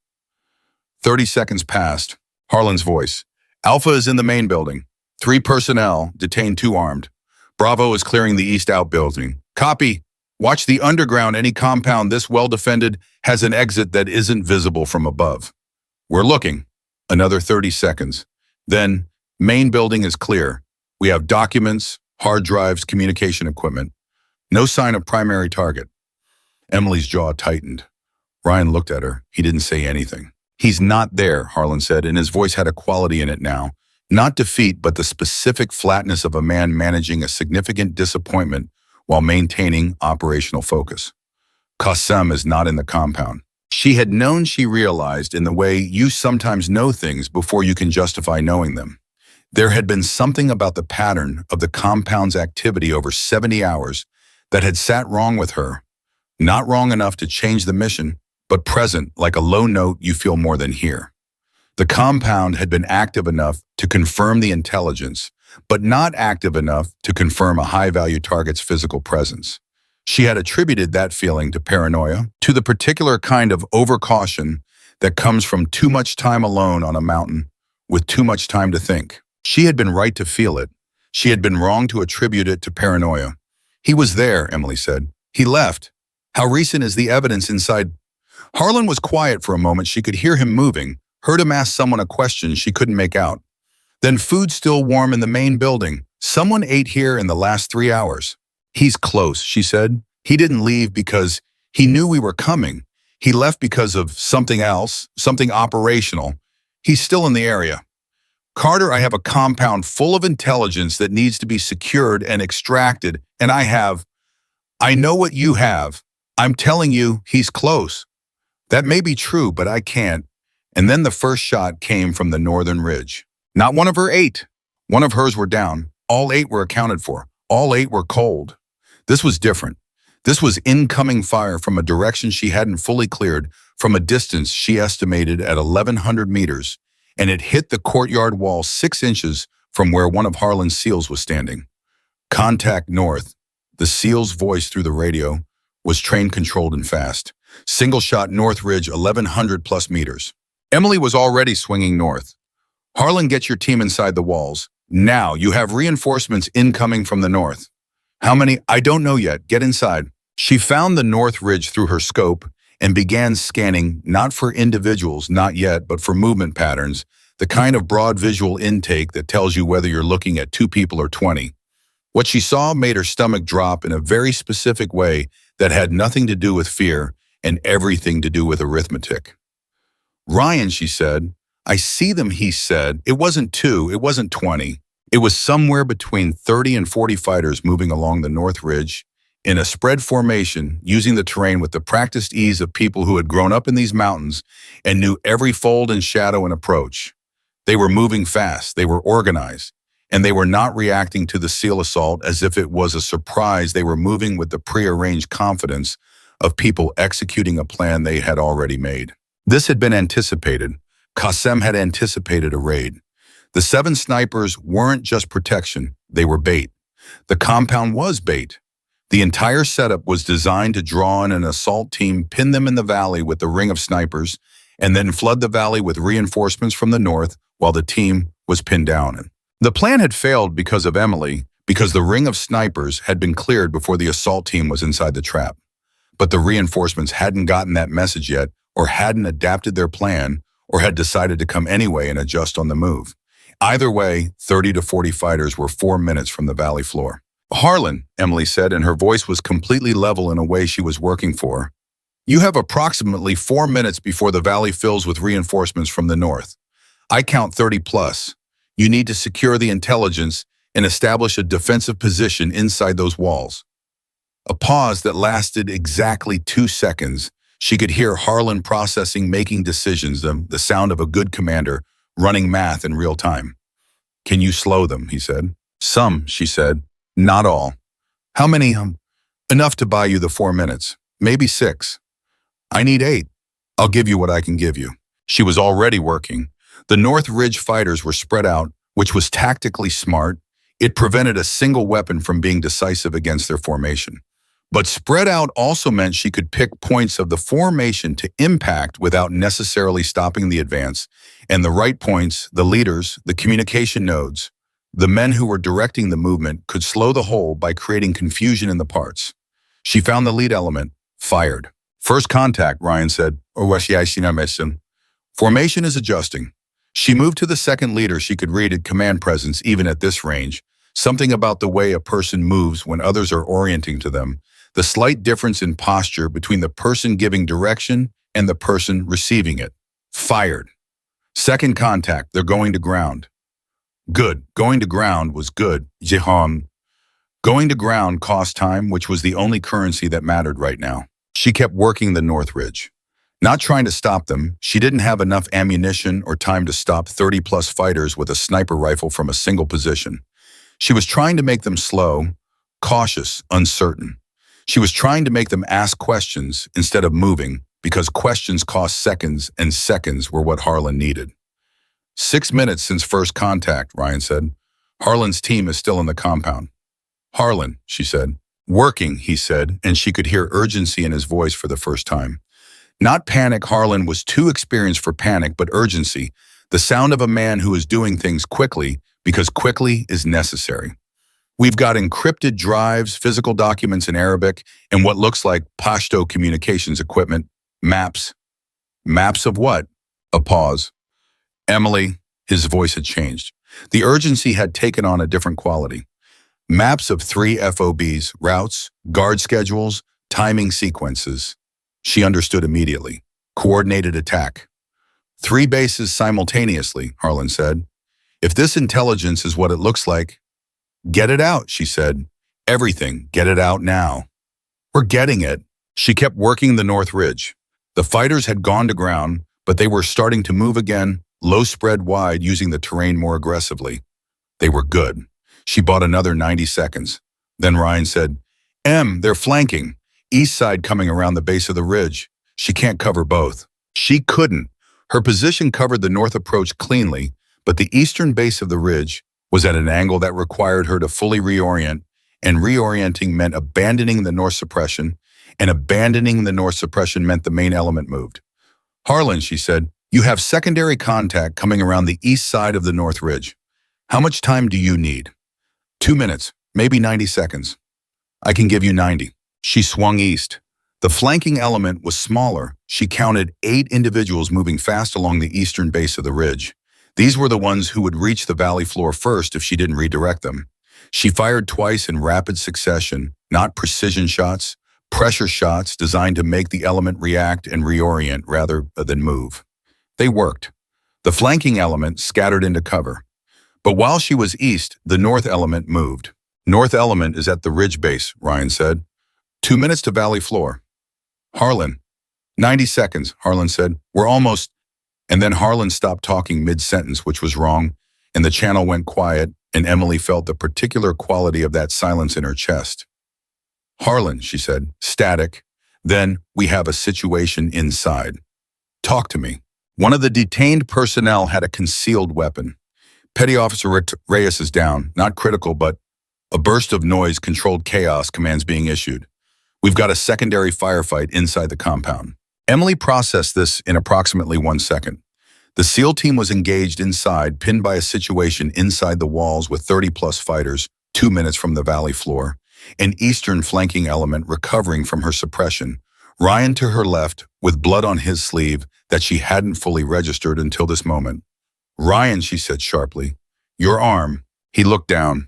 30 seconds passed. Harlan's voice. Alpha is in the main building. 3 personnel, detained 2 armed. Bravo is clearing the east outbuilding. Copy. Watch the underground. Any compound this well defended has an exit that isn't visible from above. We're looking. Another 30 seconds. Then, main building is clear. We have documents, hard drives, communication equipment. No sign of primary target. Emily's jaw tightened. Ryan looked at her. He didn't say anything. He's not there, Harlan said, and his voice had a quality in it now. Not defeat, but the specific flatness of a man managing a significant disappointment while maintaining operational focus. Qassem is not in the compound. She had known, she realized, in the way you sometimes know things before you can justify knowing them. There had been something about the pattern of the compound's activity over 70 hours that had sat wrong with her. Not wrong enough to change the mission, but present like a low note you feel more than hear. The compound had been active enough to confirm the intelligence, but not active enough to confirm a high-value target's physical presence. She had attributed that feeling to paranoia, to the particular kind of overcaution that comes from too much time alone on a mountain with too much time to think. She had been right to feel it. She had been wrong to attribute it to paranoia. He was there, Emily said. He left. How recent is the evidence inside? Harlan was quiet for a moment. She could hear him moving, heard him ask someone a question she couldn't make out. Then food still warm in the main building. Someone ate here in the last 3 hours. He's close, she said. He didn't leave because he knew we were coming. He left because of something else, something operational. He's still in the area. Carter, I have a compound full of intelligence that needs to be secured and extracted, and I know what you have. I'm telling you, he's close. That may be true, but I can't. And then the first shot came from the northern ridge. Not one of her 8. One of hers were down. All 8 were accounted for. All 8 were cold. This was different. This was incoming fire from a direction she hadn't fully cleared, from a distance she estimated at 1,100 meters, and it hit the courtyard wall 6 inches from where one of Harlan's SEALs was standing. Contact north. The SEAL's voice through the radio was train-controlled and fast. Single shot north ridge, 1,100 plus meters. Emily was already swinging north. Harlan, get your team inside the walls. Now, you have reinforcements incoming from the north. How many? I don't know yet. Get inside. She found the north ridge through her scope and began scanning, not for individuals, not yet, but for movement patterns, the kind of broad visual intake that tells you whether you're looking at 2 people or 20. What she saw made her stomach drop in a very specific way that had nothing to do with fear and everything to do with arithmetic. Ryan, she said, I see them, he said. It wasn't 2, it wasn't 20. It was somewhere between 30 and 40 fighters moving along the north ridge in a spread formation, using the terrain with the practiced ease of people who had grown up in these mountains and knew every fold and shadow and approach. They were moving fast, they were organized, and they were not reacting to the SEAL assault as if it was a surprise. They were moving with the prearranged confidence of people executing a plan they had already made. This had been anticipated. Qasem had anticipated a raid. The 7 snipers weren't just protection, they were bait. The compound was bait. The entire setup was designed to draw in an assault team, pin them in the valley with the ring of snipers, and then flood the valley with reinforcements from the north while the team was pinned down. The plan had failed because of Emily, because the ring of snipers had been cleared before the assault team was inside the trap. But the reinforcements hadn't gotten that message yet, or hadn't adapted their plan, or had decided to come anyway and adjust on the move. Either way, 30 to 40 fighters were 4 minutes from the valley floor. "Harlan," Emily said, and her voice was completely level in a way she was working for. "You have approximately 4 minutes before the valley fills with reinforcements from the north. I count 30 plus. You need to secure the intelligence and establish a defensive position inside those walls." A pause that lasted exactly 2 seconds. She could hear Harlan processing, making decisions, the sound of a good commander, running math in real time. "Can you slow them?" he said. "Some," she said. "Not all." "How many?" "Enough to buy you the 4 minutes. Maybe 6. "I need 8. I'll give you what I can give you." She was already working. The North Ridge fighters were spread out, which was tactically smart. It prevented a single weapon from being decisive against their formation. But spread out also meant she could pick points of the formation to impact without necessarily stopping the advance, and the right points, the leaders, the communication nodes, the men who were directing the movement could slow the whole by creating confusion in the parts. She found the lead element, fired. "First contact," Ryan said. "Formation is adjusting." She moved to the second leader. She could read at command presence even at this range, something about the way a person moves when others are orienting to them, the slight difference in posture between the person giving direction and the person receiving it. Fired. "Second contact, they're going to ground." Good. Going to ground was good. Jihan. Going to ground cost time, which was the only currency that mattered right now. She kept working the North Ridge. Not trying to stop them, she didn't have enough ammunition or time to stop 30-plus fighters with a sniper rifle from a single position. She was trying to make them slow, cautious, uncertain. She was trying to make them ask questions instead of moving, because questions cost seconds, and seconds were what Harlan needed. 6 minutes since first contact, Ryan said. Harlan's team is still in the compound. "Harlan," she said. "Working," he said, and she could hear urgency in his voice for the first time. Not panic. Harlan was too experienced for panic, but urgency, the sound of a man who is doing things quickly because quickly is necessary. "We've got encrypted drives, physical documents in Arabic, and what looks like Pashto communications equipment, maps." "Maps of what?" A pause. "Emily," his voice had changed. The urgency had taken on a different quality. "Maps of 3 FOBs, routes, guard schedules, timing sequences." She understood immediately. Coordinated attack. 3 bases simultaneously, Harlan said. "If this intelligence is what it looks like, get it out," she said. "Everything, get it out now." "We're getting it." She kept working the North Ridge. The fighters had gone to ground, but they were starting to move again, low spread wide, using the terrain more aggressively. They were good. She bought another 90 seconds. Then Ryan said, They're flanking. East side coming around the base of the ridge. She can't cover both." She couldn't. Her position covered the north approach cleanly, but the eastern base of the ridge was at an angle that required her to fully reorient, and reorienting meant abandoning the north suppression, and abandoning the north suppression meant the main element moved. "Harlan," she said, "you have secondary contact coming around the east side of the North Ridge. How much time do you need?" 2 minutes, maybe 90 seconds. "I can give you 90. She swung east. The flanking element was smaller. She counted 8 individuals moving fast along the eastern base of the ridge. These were the ones who would reach the valley floor first if she didn't redirect them. She fired twice in rapid succession, not precision shots, pressure shots designed to make the element react and reorient rather than move. They worked. The flanking element scattered into cover. But while she was east, the north element moved. "North element is at the ridge base," Ryan said. 2 minutes to valley floor." "Harlan." 90 seconds, Harlan said. "We're almost..." And then Harlan stopped talking mid-sentence, which was wrong, and the channel went quiet, and Emily felt the particular quality of that silence in her chest. "Harlan," she said, static. "Then we have a situation inside. Talk to me." One of the detained personnel had a concealed weapon. Petty Officer Reyes is down, not critical, but a burst of noise-controlled chaos commands being issued. "We've got a secondary firefight inside the compound." Emily processed this in approximately 1 second. The SEAL team was engaged inside, pinned by a situation inside the walls with 30-plus fighters, 2 minutes from the valley floor. An eastern flanking element recovering from her suppression. Ryan to her left, with blood on his sleeve that she hadn't fully registered until this moment. "Ryan," she said sharply, "your arm." He looked down.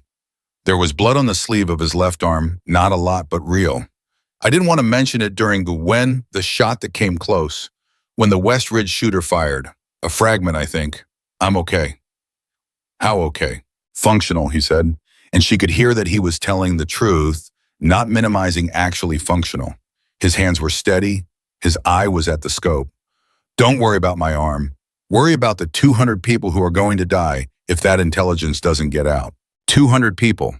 There was blood on the sleeve of his left arm, not a lot, but real. "I didn't want to mention it during the shot that came close, when the West Ridge shooter fired. A fragment, I think. I'm okay." "How okay?" "Functional," he said, and she could hear that he was telling the truth, not minimizing, actually functional. His hands were steady. His eye was at the scope. "Don't worry about my arm. Worry about the 200 people who are going to die if that intelligence doesn't get out." 200 people.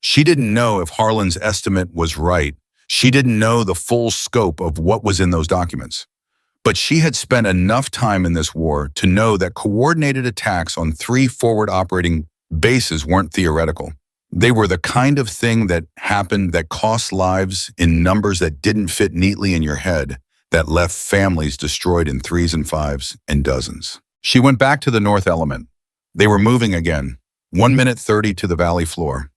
She didn't know if Harlan's estimate was right. She didn't know the full scope of what was in those documents. But she had spent enough time in this war to know that coordinated attacks on 3 forward operating bases weren't theoretical. They were the kind of thing that happened that cost lives in numbers that didn't fit neatly in your head, that left families destroyed in 3s and 5s and dozens. She went back to the north element. They were moving again. 1:30 to the valley floor.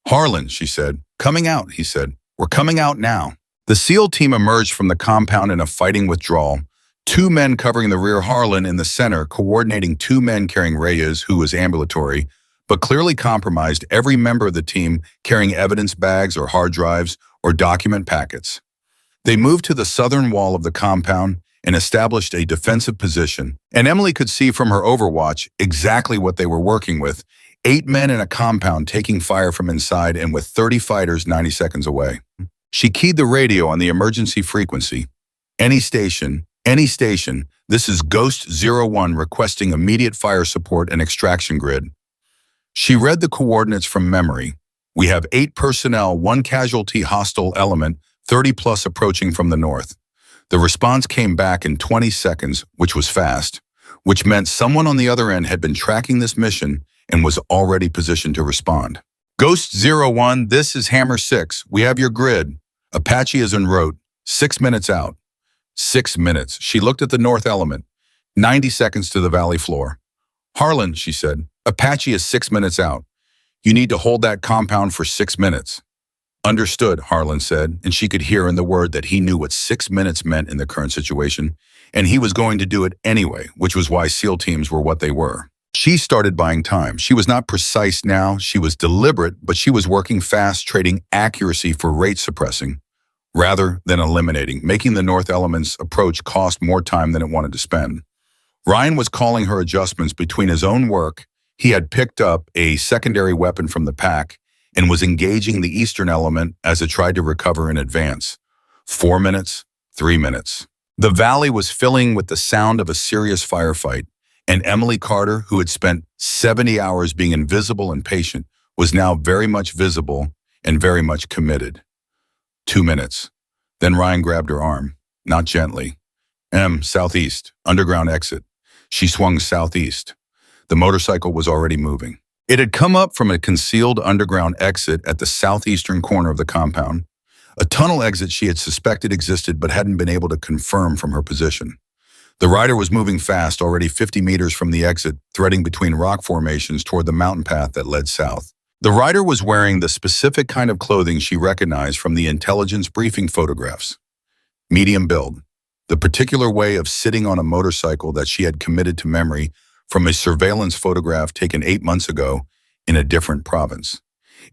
"Harlan," she said. "Coming out," he said. "We're coming out now." The SEAL team emerged from the compound in a fighting withdrawal. 2 men covering the rear, Harlan in the center, coordinating 2 men carrying Reyes, who was ambulatory, but clearly compromised, every member of the team carrying evidence bags or hard drives or document packets. They moved to the southern wall of the compound and established a defensive position, and Emily could see from her overwatch exactly what they were working with. 8 men in a compound taking fire from inside and with 30 fighters 90 seconds away. She keyed the radio on the emergency frequency. Any station, this is Ghost 01 requesting immediate fire support and extraction grid." She read the coordinates from memory. "We have 8 personnel, 1 casualty, hostile element, 30-plus approaching from the north." The response came back in 20 seconds, which was fast, which meant someone on the other end had been tracking this mission and was already positioned to respond. "Ghost 01, this is Hammer 6. We have your grid. Apache is en route. 6 minutes out." 6 minutes. She looked at the north element. 90 seconds to the valley floor. "Harlan," she said, "Apache is 6 minutes out. You need to hold that compound for 6 minutes. "Understood," Harlan said, and she could hear in the word that he knew what 6 minutes meant in the current situation, and he was going to do it anyway, which was why SEAL teams were what they were. She started buying time. She was not precise now, she was deliberate, but she was working fast, trading accuracy for rate suppressing, rather than eliminating, making the North Element's approach cost more time than it wanted to spend. Ryan was calling her adjustments between his own work. He had picked up a secondary weapon from the pack and was engaging the Eastern Element as it tried to recover in advance. 4 minutes, 3 minutes. The valley was filling with the sound of a serious firefight, and Emily Carter, who had spent 70 hours being invisible and patient, was now very much visible and very much committed. 2 minutes. Then Ryan grabbed her arm, not gently. Southeast, underground exit. She swung southeast. The motorcycle was already moving. It had come up from a concealed underground exit at the southeastern corner of the compound, a tunnel exit she had suspected existed but hadn't been able to confirm from her position. The rider was moving fast, already 50 meters from the exit, threading between rock formations toward the mountain path that led south. The rider was wearing the specific kind of clothing she recognized from the intelligence briefing photographs. Medium build, the particular way of sitting on a motorcycle that she had committed to memory from a surveillance photograph taken 8 months ago in a different province.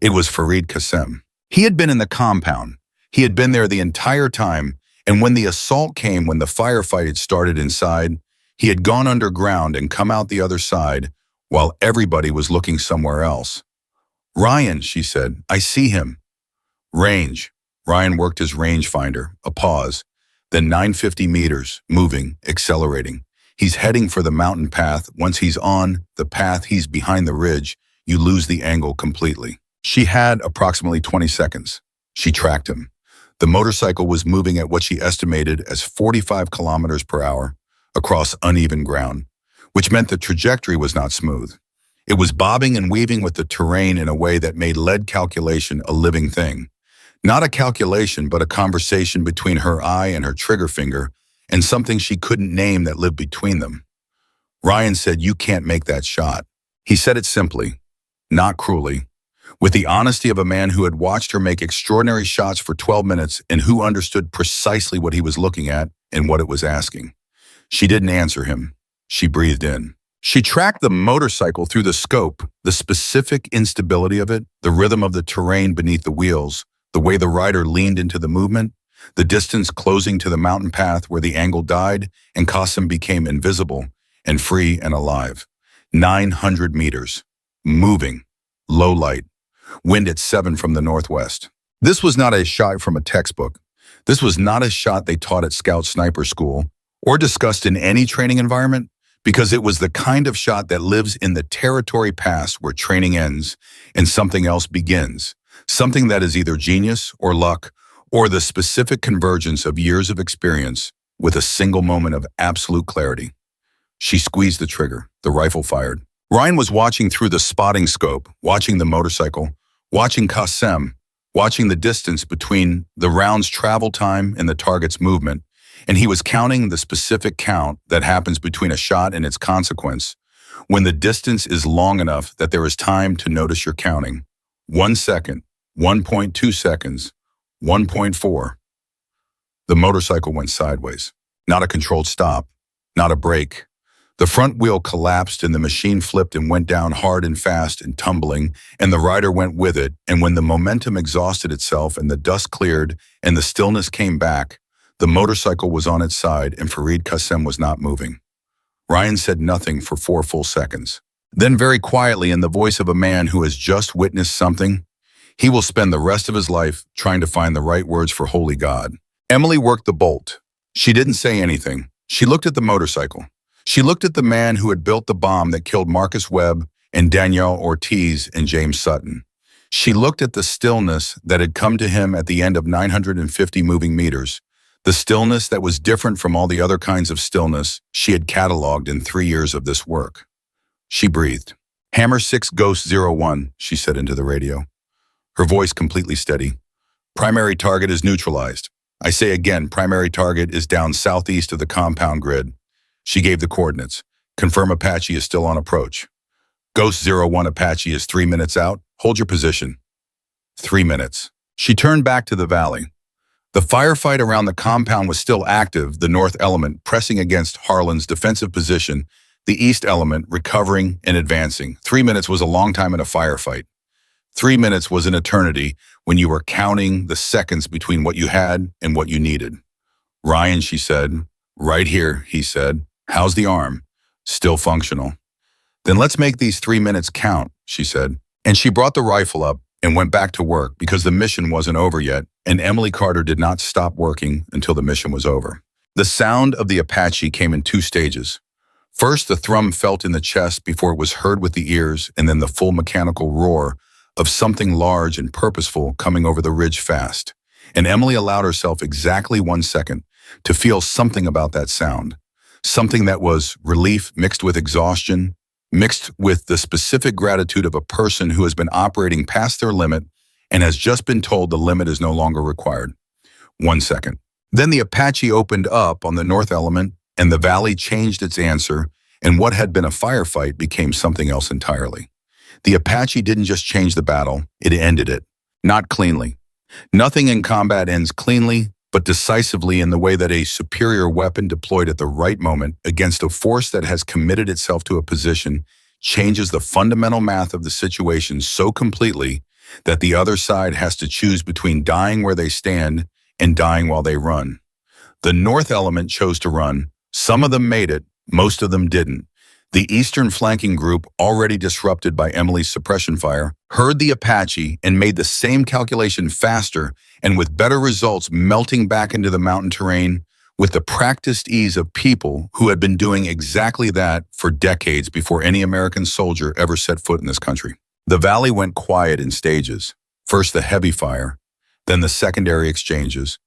It was Farid Qassem. He had been in the compound. He had been there the entire time, and when the assault came, when the firefight had started inside, he had gone underground and come out the other side while everybody was looking somewhere else. "Ryan," she said, "I see him." Range. Ryan worked his rangefinder, a pause, then 950 meters, moving, accelerating. He's heading for the mountain path. Once he's on the path, he's behind the ridge, you lose the angle completely. She had approximately 20 seconds. She tracked him. The motorcycle was moving at what she estimated as 45 kilometers per hour across uneven ground, which meant the trajectory was not smooth. It was bobbing and weaving with the terrain in a way that made lead calculation a living thing. Not a calculation, but a conversation between her eye and her trigger finger, and something she couldn't name that lived between them. Ryan said, "You can't make that shot." He said it simply, not cruelly, with the honesty of a man who had watched her make extraordinary shots for 12 minutes and who understood precisely what he was looking at and what it was asking. She didn't answer him. She breathed in. She tracked the motorcycle through the scope, the specific instability of it, the rhythm of the terrain beneath the wheels, the way the rider leaned into the movement, the distance closing to the mountain path where the angle died and Qasim became invisible and free and alive. 900 meters. Moving. Low light. Wind at 7 from the northwest. This was not a shot from a textbook. This was not a shot they taught at Scout Sniper School or discussed in any training environment, because it was the kind of shot that lives in the territory past where training ends and something else begins. Something that is either genius or luck or the specific convergence of years of experience with a single moment of absolute clarity. She squeezed the trigger. The rifle fired. Ryan was watching through the spotting scope, watching the motorcycle, watching Qasim, watching the distance between the round's travel time and the target's movement, and he was counting the specific count that happens between a shot and its consequence when the distance is long enough that there is time to notice your counting. 1 second, 1.2 seconds, 1.4. The motorcycle went sideways. Not a controlled stop, not a brake. The front wheel collapsed and the machine flipped and went down hard and fast and tumbling, and the rider went with it, and when the momentum exhausted itself and the dust cleared and the stillness came back, the motorcycle was on its side and Farid Qasim was not moving. Ryan said nothing for 4 full seconds. Then very quietly, in the voice of a man who has just witnessed something, he will spend the rest of his life trying to find the right words for holy God. Emily worked the bolt. She didn't say anything. She looked at the motorcycle. She looked at the man who had built the bomb that killed Marcus Webb and Danielle Ortiz and James Sutton. She looked at the stillness that had come to him at the end of 950 moving meters, the stillness that was different from all the other kinds of stillness she had cataloged in 3 years of this work. She breathed. "Hammer 6 Ghost 01, she said into the radio, her voice completely steady. "Primary target is neutralized. I say again, primary target is down southeast of the compound grid." She gave the coordinates. "Confirm Apache is still on approach. Ghost 01 Apache is 3 minutes out. Hold your position." 3 minutes. She turned back to the valley. The firefight around the compound was still active, the north element pressing against Harlan's defensive position, the east element recovering and advancing. 3 minutes was a long time in a firefight. 3 minutes was an eternity when you were counting the seconds between what you had and what you needed. "Ryan," she said. "Right here," he said. "How's the arm?" "Still functional." "Then let's make these 3 minutes count," she said. And she brought the rifle up and went back to work because the mission wasn't over yet, and Emily Carter did not stop working until the mission was over. The sound of the Apache came in 2 stages. First, the thrum felt in the chest before it was heard with the ears, and then the full mechanical roar of something large and purposeful coming over the ridge fast. And Emily allowed herself exactly 1 second to feel something about that sound, something that was relief mixed with exhaustion, mixed with the specific gratitude of a person who has been operating past their limit and has just been told the limit is no longer required. 1 second. Then the Apache opened up on the north element, and the valley changed its answer, and what had been a firefight became something else entirely. The Apache didn't just change the battle, it ended it. Not cleanly. Nothing in combat ends cleanly, but decisively in the way that a superior weapon deployed at the right moment against a force that has committed itself to a position changes the fundamental math of the situation so completely that the other side has to choose between dying where they stand and dying while they run. The north element chose to run. Some of them made it, most of them didn't. The eastern flanking group, already disrupted by Emily's suppression fire, heard the Apache and made the same calculation faster and with better results, melting back into the mountain terrain with the practiced ease of people who had been doing exactly that for decades before any American soldier ever set foot in this country. The valley went quiet in stages. First the heavy fire, then the secondary exchanges,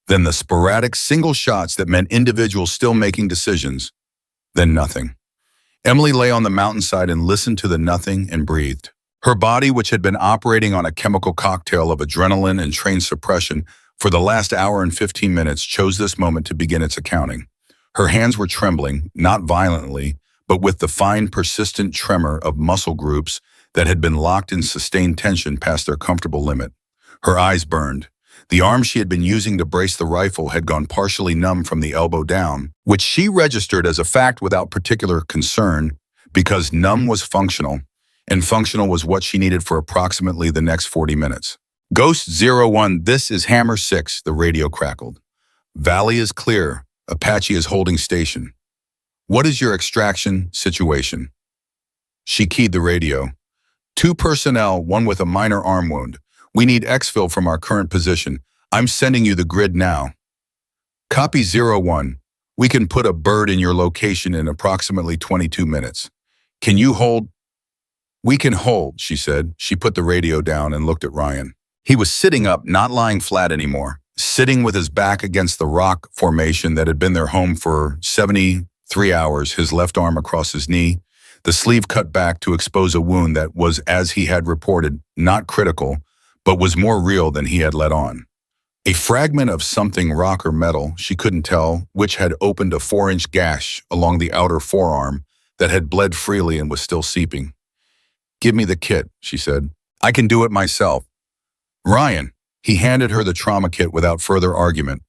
then the sporadic single shots that meant individuals still making decisions, then nothing. Emily lay on the mountainside and listened to the nothing and breathed. Her body, which had been operating on a chemical cocktail of adrenaline and train suppression for the last hour and 15 minutes, chose this moment to begin its accounting. Her hands were trembling, not violently, but with the fine, persistent tremor of muscle groups that had been locked in sustained tension past their comfortable limit. Her eyes burned. The arm she had been using to brace the rifle had gone partially numb from the elbow down, which she registered as a fact without particular concern because numb was functional, and functional was what she needed for approximately the next 40 minutes. Ghost 01, this is Hammer 6, the radio crackled. Valley is clear. Apache is holding station. What is your extraction situation? She keyed the radio. 2 personnel, 1 with a minor arm wound. We need exfil from our current position. I'm sending you the grid now. Copy 01. We can put a bird in your location in approximately 22 minutes. Can you hold? We can hold, she said. She put the radio down and looked at Ryan. He was sitting up, not lying flat anymore, sitting with his back against the rock formation that had been their home for 73 hours, his left arm across his knee, the sleeve cut back to expose a wound that was, as he had reported, not critical, but was more real than he had let on. A fragment of something rock or metal, she couldn't tell, which had opened a 4-inch gash along the outer forearm that had bled freely and was still seeping. Give me the kit, she said. I can do it myself. Ryan, he handed her the trauma kit without further argument.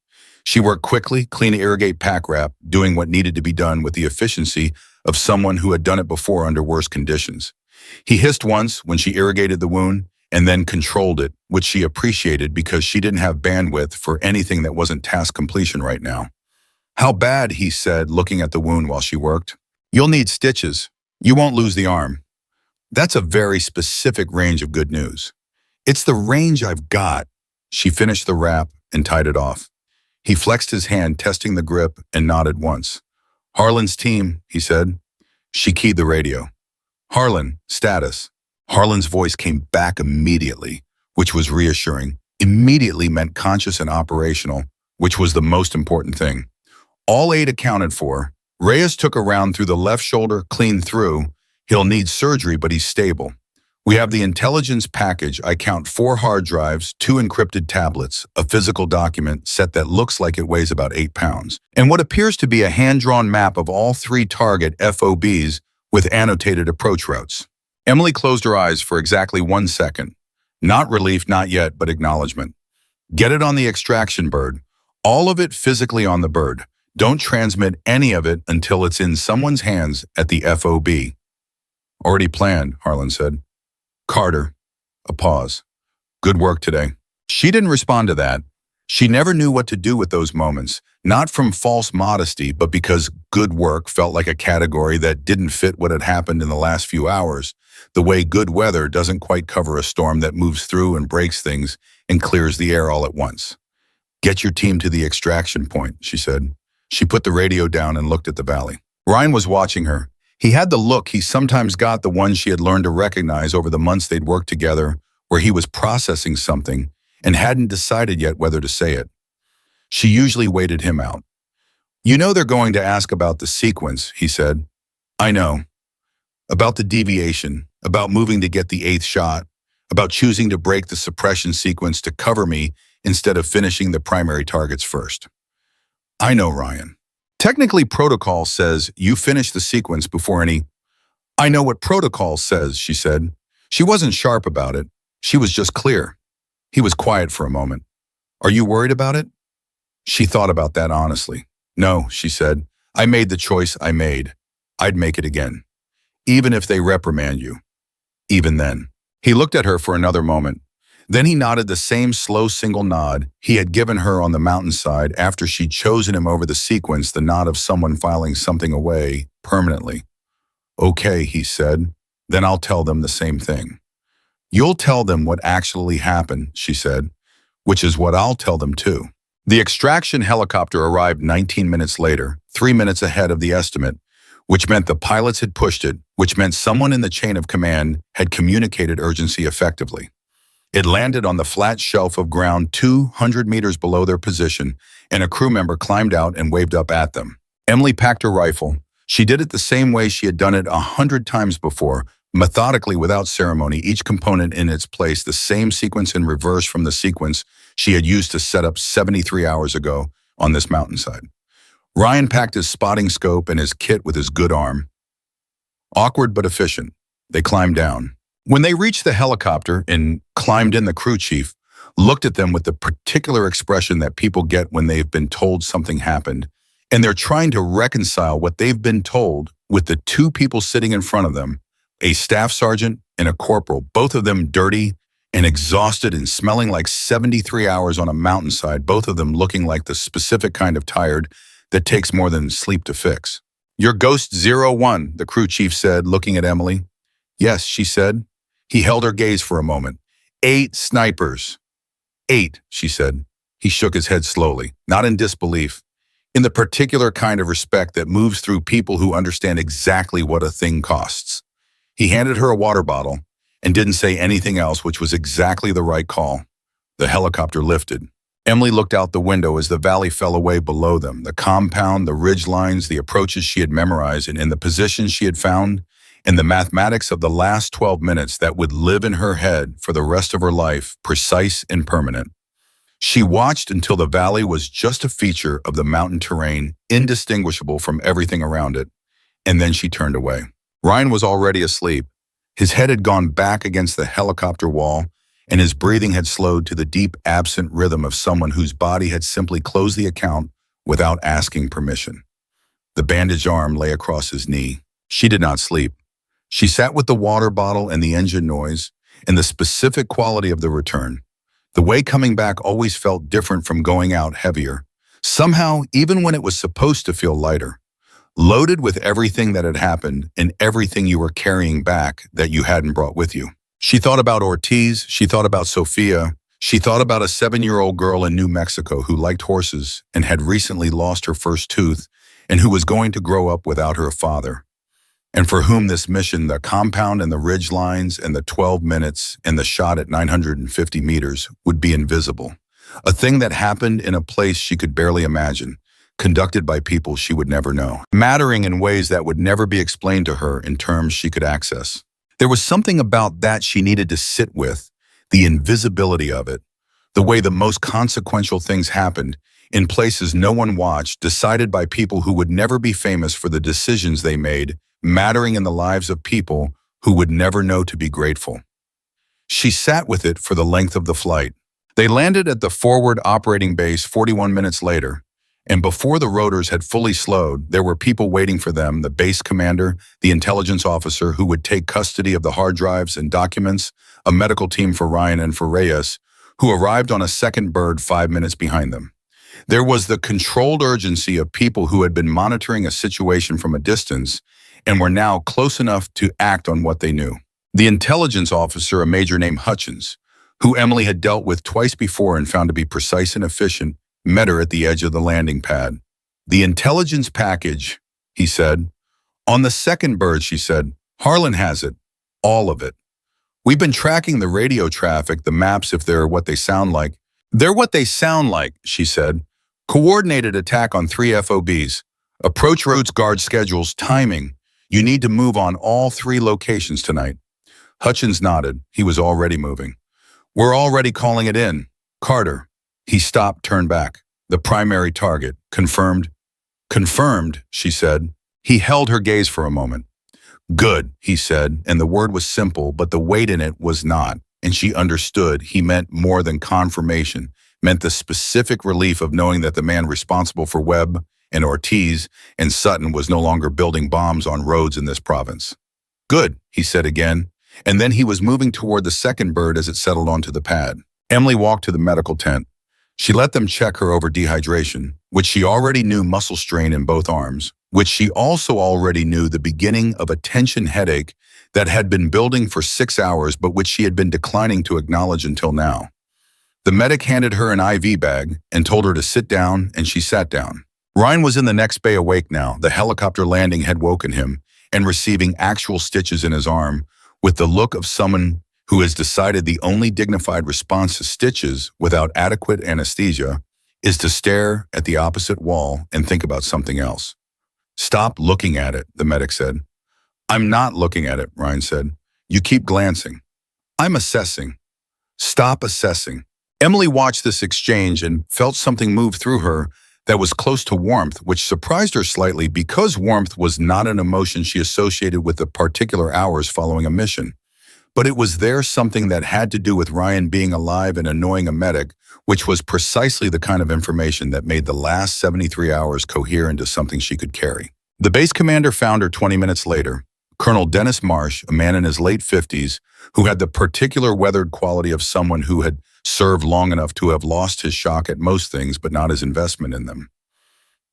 She worked quickly, clean irrigate pack wrap, doing what needed to be done with the efficiency of someone who had done it before under worse conditions. He hissed once when she irrigated the wound and then controlled it, which she appreciated because she didn't have bandwidth for anything that wasn't task completion right now. How bad, he said, looking at the wound while she worked. You'll need stitches. You won't lose the arm. That's a very specific range of good news. It's the range I've got. She finished the wrap and tied it off. He flexed his hand, testing the grip, and nodded once. Harlan's team, he said. She keyed the radio. Harlan, status. Harlan's voice came back immediately, which was reassuring. Immediately meant conscious and operational, which was the most important thing. All 8 accounted for. Reyes took a round through the left shoulder, clean through. He'll need surgery, but he's stable. We have the intelligence package. I count 4 hard drives, 2 encrypted tablets, a physical document set that looks like it weighs about 8 pounds, and what appears to be a hand-drawn map of all 3 target FOBs with annotated approach routes. Emily closed her eyes for exactly 1 second. Not relief, not yet, but acknowledgement. Get it on the extraction bird. All of it physically on the bird. Don't transmit any of it until it's in someone's hands at the FOB. Already planned, Harlan said. Carter. A pause. Good work today. She didn't respond to that. She never knew what to do with those moments, not from false modesty, but because good work felt like a category that didn't fit what had happened in the last few hours, the way good weather doesn't quite cover a storm that moves through and breaks things and clears the air all at once. Get your team to the extraction point, she said. She put the radio down and looked at the valley. Ryan was watching her. He had the look he sometimes got, the one she had learned to recognize over the months they'd worked together, where he was processing something and hadn't decided yet whether to say it. She usually waited him out. You know they're going to ask about the sequence, he said. I know. About the deviation, about moving to get the 8th shot, about choosing to break the suppression sequence to cover me instead of finishing the primary targets first. I know, Ryan. Technically, protocol says you finish the sequence before any... I know what protocol says, she said. She wasn't sharp about it. She was just clear. He was quiet for a moment. Are you worried about it? She thought about that honestly. No, she said. I made the choice I made. I'd make it again. Even if they reprimand you. Even then. He looked at her for another moment. Then he nodded the same slow single nod he had given her on the mountainside after she'd chosen him over the sequence, the nod of someone filing something away permanently. Okay, he said. Then I'll tell them the same thing. You'll tell them what actually happened, she said, which is what I'll tell them too. The extraction helicopter arrived 19 minutes later, 3 minutes ahead of the estimate, which meant the pilots had pushed it, which meant someone in the chain of command had communicated urgency effectively. It landed on the flat shelf of ground 200 meters below their position, and a crew member climbed out and waved up at them. Emily packed her rifle. She did it the same way she had done it 100 times before, methodically without ceremony, each component in its place, the same sequence in reverse from the sequence she had used to set up 73 hours ago on this mountainside. Ryan packed his spotting scope and his kit with his good arm. Awkward but efficient. They climbed down. When they reached the helicopter and climbed in, the crew chief looked at them with the particular expression that people get when they've been told something happened, and they're trying to reconcile what they've been told with the two people sitting in front of them, a staff sergeant and a corporal, both of them dirty and exhausted and smelling like 73 hours on a mountainside, both of them looking like the specific kind of tired that takes more than sleep to fix. "You're Ghost 01, the crew chief said, looking at Emily. "Yes," she said. He held her gaze for a moment. 8 snipers. 8, she said. He shook his head slowly, not in disbelief, in the particular kind of respect that moves through people who understand exactly what a thing costs. He handed her a water bottle and didn't say anything else, which was exactly the right call. The helicopter lifted. Emily looked out the window as the valley fell away below them, the compound, the ridge lines, the approaches she had memorized, and in the positions she had found, and the mathematics of the last 12 minutes that would live in her head for the rest of her life, precise and permanent. She watched until the valley was just a feature of the mountain terrain, indistinguishable from everything around it, and then she turned away. Ryan was already asleep. His head had gone back against the helicopter wall, and his breathing had slowed to the deep, absent rhythm of someone whose body had simply closed the account without asking permission. The bandaged arm lay across his knee. She did not sleep. She sat with the water bottle and the engine noise and the specific quality of the return. The way coming back always felt different from going out, heavier. Somehow, even when it was supposed to feel lighter. Loaded with everything that had happened and everything you were carrying back that you hadn't brought with you. She thought about Ortiz, she thought about Sophia, she thought about a 7-year-old girl in New Mexico who liked horses and had recently lost her first tooth and who was going to grow up without her father, and for whom this mission, the compound and the ridge lines and the 12 minutes and the shot at 950 meters would be invisible. A thing that happened in a place she could barely imagine, conducted by people she would never know, mattering in ways that would never be explained to her in terms she could access. There was something about that she needed to sit with, the invisibility of it, the way the most consequential things happened, in places no one watched, decided by people who would never be famous for the decisions they made, mattering in the lives of people who would never know to be grateful. She sat with it for the length of the flight. They landed at the forward operating base 41 minutes later, and before the rotors had fully slowed, there were people waiting for them, the base commander, the intelligence officer who would take custody of the hard drives and documents, a medical team for Ryan and for Reyes, who arrived on a second bird 5 minutes behind them. There was the controlled urgency of people who had been monitoring a situation from a distance and were now close enough to act on what they knew. The intelligence officer, a major named Hutchins, who Emily had dealt with twice before and found to be precise and efficient, met her at the edge of the landing pad. "The intelligence package," he said. "On the second bird," she said. "Harlan has it. All of it. We've been tracking the radio traffic, the maps if they're what they sound like." "They're what they sound like," she said. "Coordinated attack on 3 FOBs. Approach routes, guard schedules, timing. You need to move on all 3 locations tonight." Hutchins nodded. He was already moving. "We're already calling it in. Carter." He stopped, turned back. "The primary target. Confirmed." "Confirmed," she said. He held her gaze for a moment. "Good," he said, and the word was simple, but the weight in it was not, and she understood he meant more than confirmation, meant the specific relief of knowing that the man responsible for Webb and Ortiz and Sutton was no longer building bombs on roads in this province. "Good," he said again, and then he was moving toward the second bird as it settled onto the pad. Emily walked to the medical tent. She let them check her over dehydration, which she already knew muscle strain in both arms, which she also already knew the beginning of a tension headache that had been building for 6 hours but which she had been declining to acknowledge until now. The medic handed her an IV bag and told her to sit down, and she sat down. Ryan was in the next bay awake now. The helicopter landing had woken him, and receiving actual stitches in his arm, with the look of someone who has decided the only dignified response to stitches without adequate anesthesia is to stare at the opposite wall and think about something else. Stop looking at it, the medic said. I'm not looking at it, Ryan said. You keep glancing. I'm assessing. Stop assessing. Emily watched this exchange and felt something move through her that was close to warmth, which surprised her slightly because warmth was not an emotion she associated with the particular hours following a mission. But it was there something that had to do with Ryan being alive and annoying a medic, which was precisely the kind of information that made the last 73 hours cohere into something she could carry. The base commander found her 20 minutes later. Colonel Dennis Marsh, a man in his late 50s, who had the particular weathered quality of someone who had served long enough to have lost his shock at most things but not his investment in them.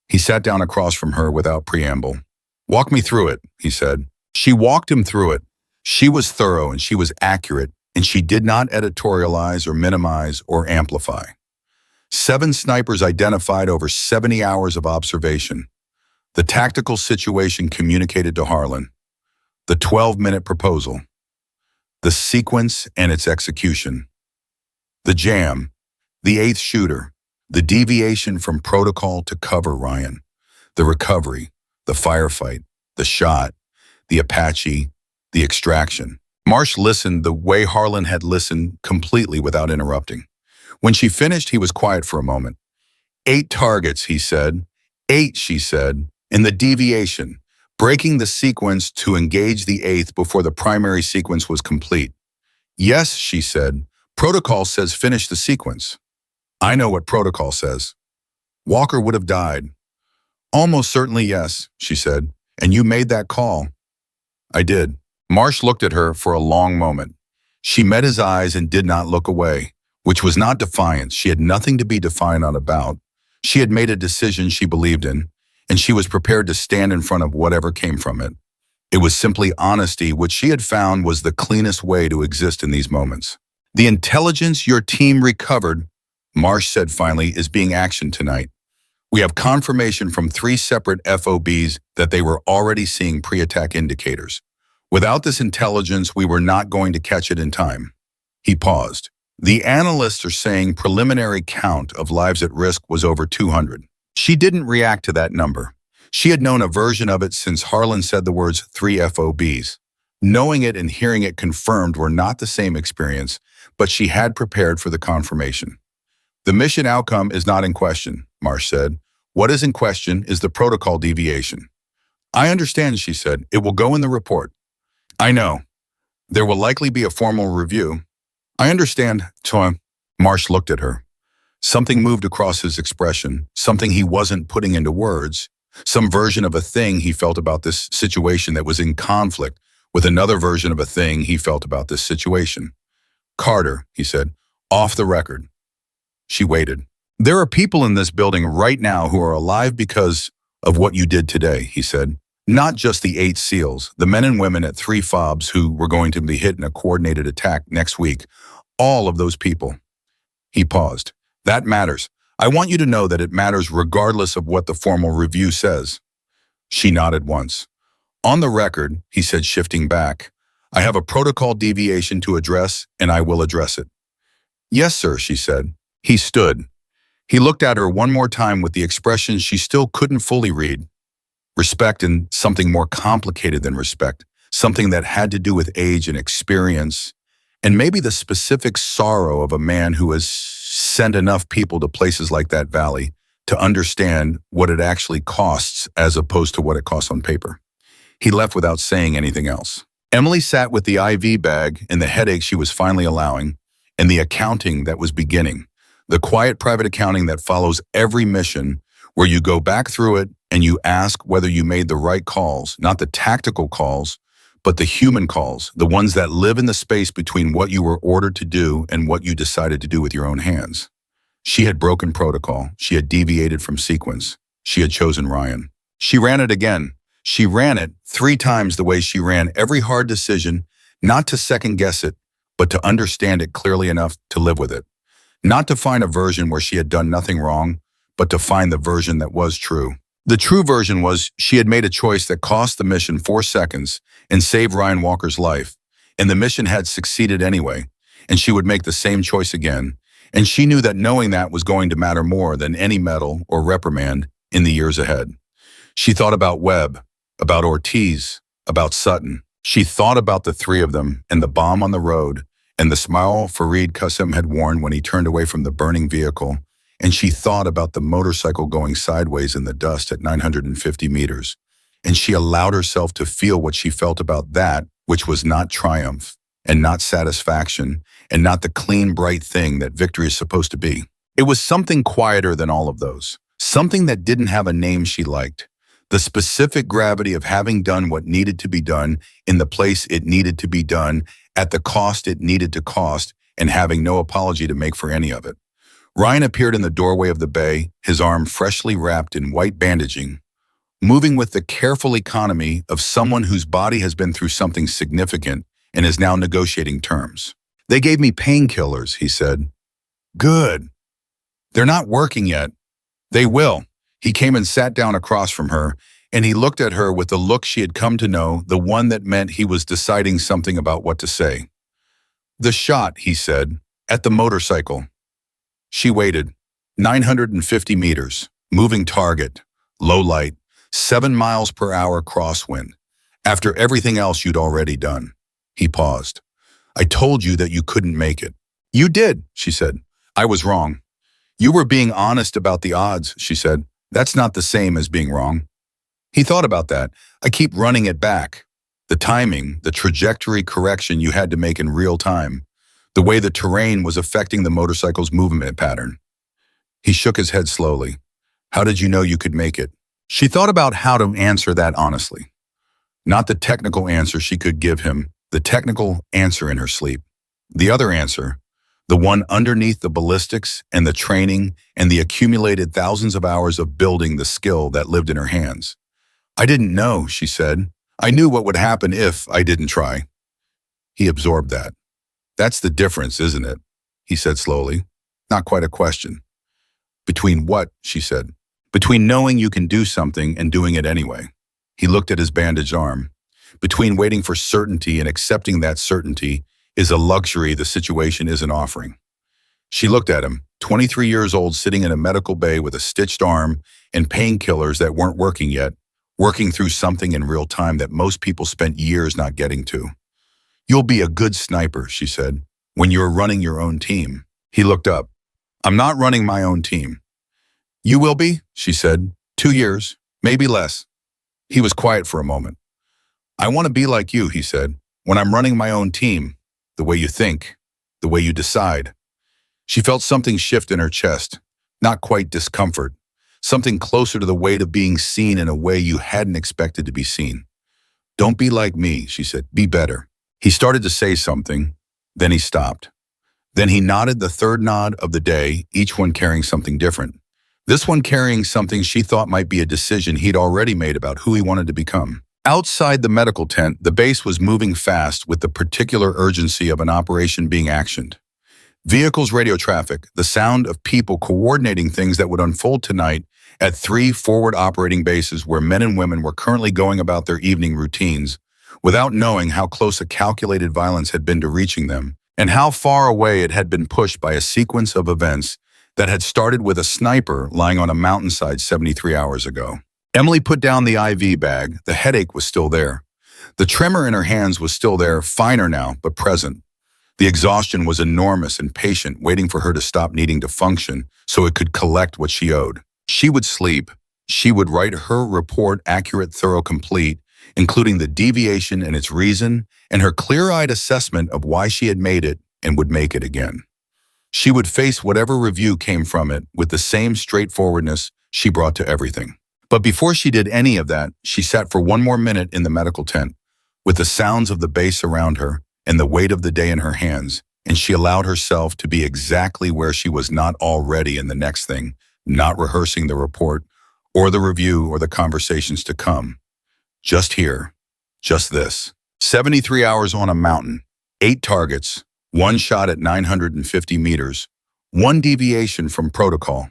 He sat down across from her without preamble. Walk me through it, he said. She walked him through it. She was thorough and she was accurate, and she did not editorialize or minimize or amplify. 7 snipers identified over 70 hours of observation. The tactical situation communicated to Harlan. The 12-minute proposal. The sequence and its execution. The jam. The 8th shooter. The deviation from protocol to cover Ryan. The recovery. The firefight. The shot. The Apache. The extraction. Marsh listened the way Harlan had listened, completely without interrupting. When she finished, he was quiet for a moment. 8 targets, he said. 8, she said. And the deviation, breaking the sequence to engage the 8th before the primary sequence was complete. Yes, she said. Protocol says finish the sequence. I know what protocol says. Walker would have died. Almost certainly yes, she said. And you made that call. I did. Marsh looked at her for a long moment. She met his eyes and did not look away, which was not defiance. She had nothing to be defiant about. She had made a decision she believed in, and she was prepared to stand in front of whatever came from it. It was simply honesty, which she had found was the cleanest way to exist in these moments. The intelligence your team recovered, Marsh said finally, is being actioned tonight. We have confirmation from 3 separate FOBs that they were already seeing pre-attack indicators. Without this intelligence, we were not going to catch it in time. He paused. The analysts are saying preliminary count of lives at risk was over 200. She didn't react to that number. She had known a version of it since Harlan said the words 3 FOBs. Knowing it and hearing it confirmed were not the same experience, but she had prepared for the confirmation. The mission outcome is not in question, Marsh said. What is in question is the protocol deviation. I understand, she said. It will go in the report. I know. There will likely be a formal review. I understand, Tom. Marsh looked at her. Something moved across his expression, something he wasn't putting into words, some version of a thing he felt about this situation that was in conflict with another version of a thing he felt about this situation. Carter, he said, off the record. She waited. There are people in this building right now who are alive because of what you did today, he said. Not just the 8 SEALs, the men and women at 3 FOBs who were going to be hit in a coordinated attack next week. All of those people. He paused. That matters. I want you to know that it matters regardless of what the formal review says. She nodded once. On the record, he said, shifting back, I have a protocol deviation to address, and I will address it. Yes, sir, she said. He stood. He looked at her one more time with the expression she still couldn't fully read. Respect and something more complicated than respect, something that had to do with age and experience, and maybe the specific sorrow of a man who has sent enough people to places like that valley to understand what it actually costs as opposed to what it costs on paper. He left without saying anything else. Emily sat with the IV bag and the headache she was finally allowing, and the accounting that was beginning, the quiet private accounting that follows every mission, where you go back through it and you ask whether you made the right calls, not the tactical calls, but the human calls, the ones that live in the space between what you were ordered to do and what you decided to do with your own hands. She had broken protocol. She had deviated from sequence. She had chosen Ryan. She ran it again. She ran it 3 times the way she ran every hard decision, not to second guess it, but to understand it clearly enough to live with it. Not to find a version where she had done nothing wrong, but to find the version that was true. The true version was she had made a choice that cost the mission 4 seconds and saved Ryan Walker's life, and the mission had succeeded anyway, and she would make the same choice again, and she knew that knowing that was going to matter more than any medal or reprimand in the years ahead. She thought about Webb, about Ortiz, about Sutton. She thought about the three of them and the bomb on the road and the smile Fareed Qasem had worn when he turned away from the burning vehicle, and she thought about the motorcycle going sideways in the dust at 950 meters. And she allowed herself to feel what she felt about that, which was not triumph and not satisfaction and not the clean, bright thing that victory is supposed to be. It was something quieter than all of those, something that didn't have a name she liked. The specific gravity of having done what needed to be done in the place it needed to be done at the cost it needed to cost and having no apology to make for any of it. Ryan appeared in the doorway of the bay, his arm freshly wrapped in white bandaging, moving with the careful economy of someone whose body has been through something significant and is now negotiating terms. "They gave me painkillers," he said. "Good. They're not working yet. They will." He came and sat down across from her, and he looked at her with the look she had come to know, the one that meant he was deciding something about what to say. "The shot," he said, "at the motorcycle." She waited. 950 meters, moving target, low light, 7 miles per hour crosswind. After everything else you'd already done. He paused. "I told you that you couldn't make it." "You did," she said. "I was wrong." "You were being honest about the odds," she said. "That's not the same as being wrong." He thought about that. "I keep running it back. The timing, the trajectory correction you had to make in real time. The way the terrain was affecting the motorcycle's movement pattern." He shook his head slowly. "How did you know you could make it?" She thought about how to answer that honestly. Not the technical answer she could give him, the technical answer in her sleep. The other answer, the one underneath the ballistics and the training and the accumulated thousands of hours of building the skill that lived in her hands. "I didn't know," she said. "I knew what would happen if I didn't try." He absorbed that. "That's the difference, isn't it?" he said slowly. Not quite a question. "Between what?" she said. "Between knowing you can do something and doing it anyway." He looked at his bandaged arm. "Between waiting for certainty and accepting that certainty is a luxury the situation isn't offering." She looked at him, 23 years old, sitting in a medical bay with a stitched arm and painkillers that weren't working yet, working through something in real time that most people spent years not getting to. "You'll be a good sniper," she said, "when you're running your own team." He looked up. "I'm not running my own team." "You will be," she said. 2 years, maybe less." He was quiet for a moment. "I want to be like you," he said, "when I'm running my own team, the way you think, the way you decide." She felt something shift in her chest, not quite discomfort, something closer to the weight of being seen in a way you hadn't expected to be seen. "Don't be like me," she said, "be better." He started to say something, then he stopped. Then he nodded the third nod of the day, each one carrying something different. This one carrying something she thought might be a decision he'd already made about who he wanted to become. Outside the medical tent, the base was moving fast with the particular urgency of an operation being actioned. Vehicles, radio traffic, the sound of people coordinating things that would unfold tonight at 3 forward operating bases where men and women were currently going about their evening routines without knowing how close a calculated violence had been to reaching them and how far away it had been pushed by a sequence of events that had started with a sniper lying on a mountainside 73 hours ago. Emily put down the IV bag. The headache was still there. The tremor in her hands was still there, finer now, but present. The exhaustion was enormous and patient, waiting for her to stop needing to function so it could collect what she owed. She would sleep. She would write her report accurate, thorough, complete, including the deviation and its reason, and her clear-eyed assessment of why she had made it and would make it again. She would face whatever review came from it with the same straightforwardness she brought to everything. But before she did any of that, she sat for 1 more minute in the medical tent, with the sounds of the base around her and the weight of the day in her hands, and she allowed herself to be exactly where she was not already in the next thing, not rehearsing the report or the review or the conversations to come. Just here, just this. 73 hours on a mountain, 8 targets, 1 shot at 950 meters, 1 deviation from protocol,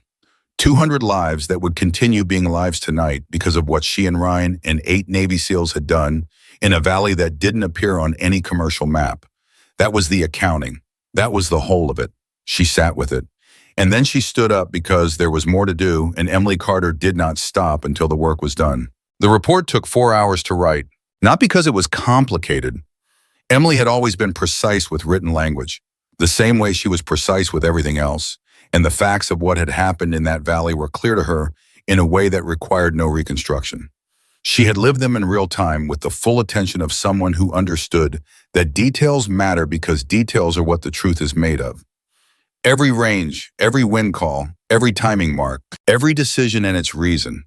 200 lives that would continue being lives tonight because of what she and Ryan and 8 Navy SEALs had done in a valley that didn't appear on any commercial map. That was the accounting. That was the whole of it. She sat with it. And then she stood up because there was more to do, and Emily Carter did not stop until the work was done. The report took 4 hours to write, not because it was complicated. Emily had always been precise with written language, the same way she was precise with everything else, and the facts of what had happened in that valley were clear to her in a way that required no reconstruction. She had lived them in real time with the full attention of someone who understood that details matter because details are what the truth is made of. Every range, every wind call, every timing mark, every decision and its reason.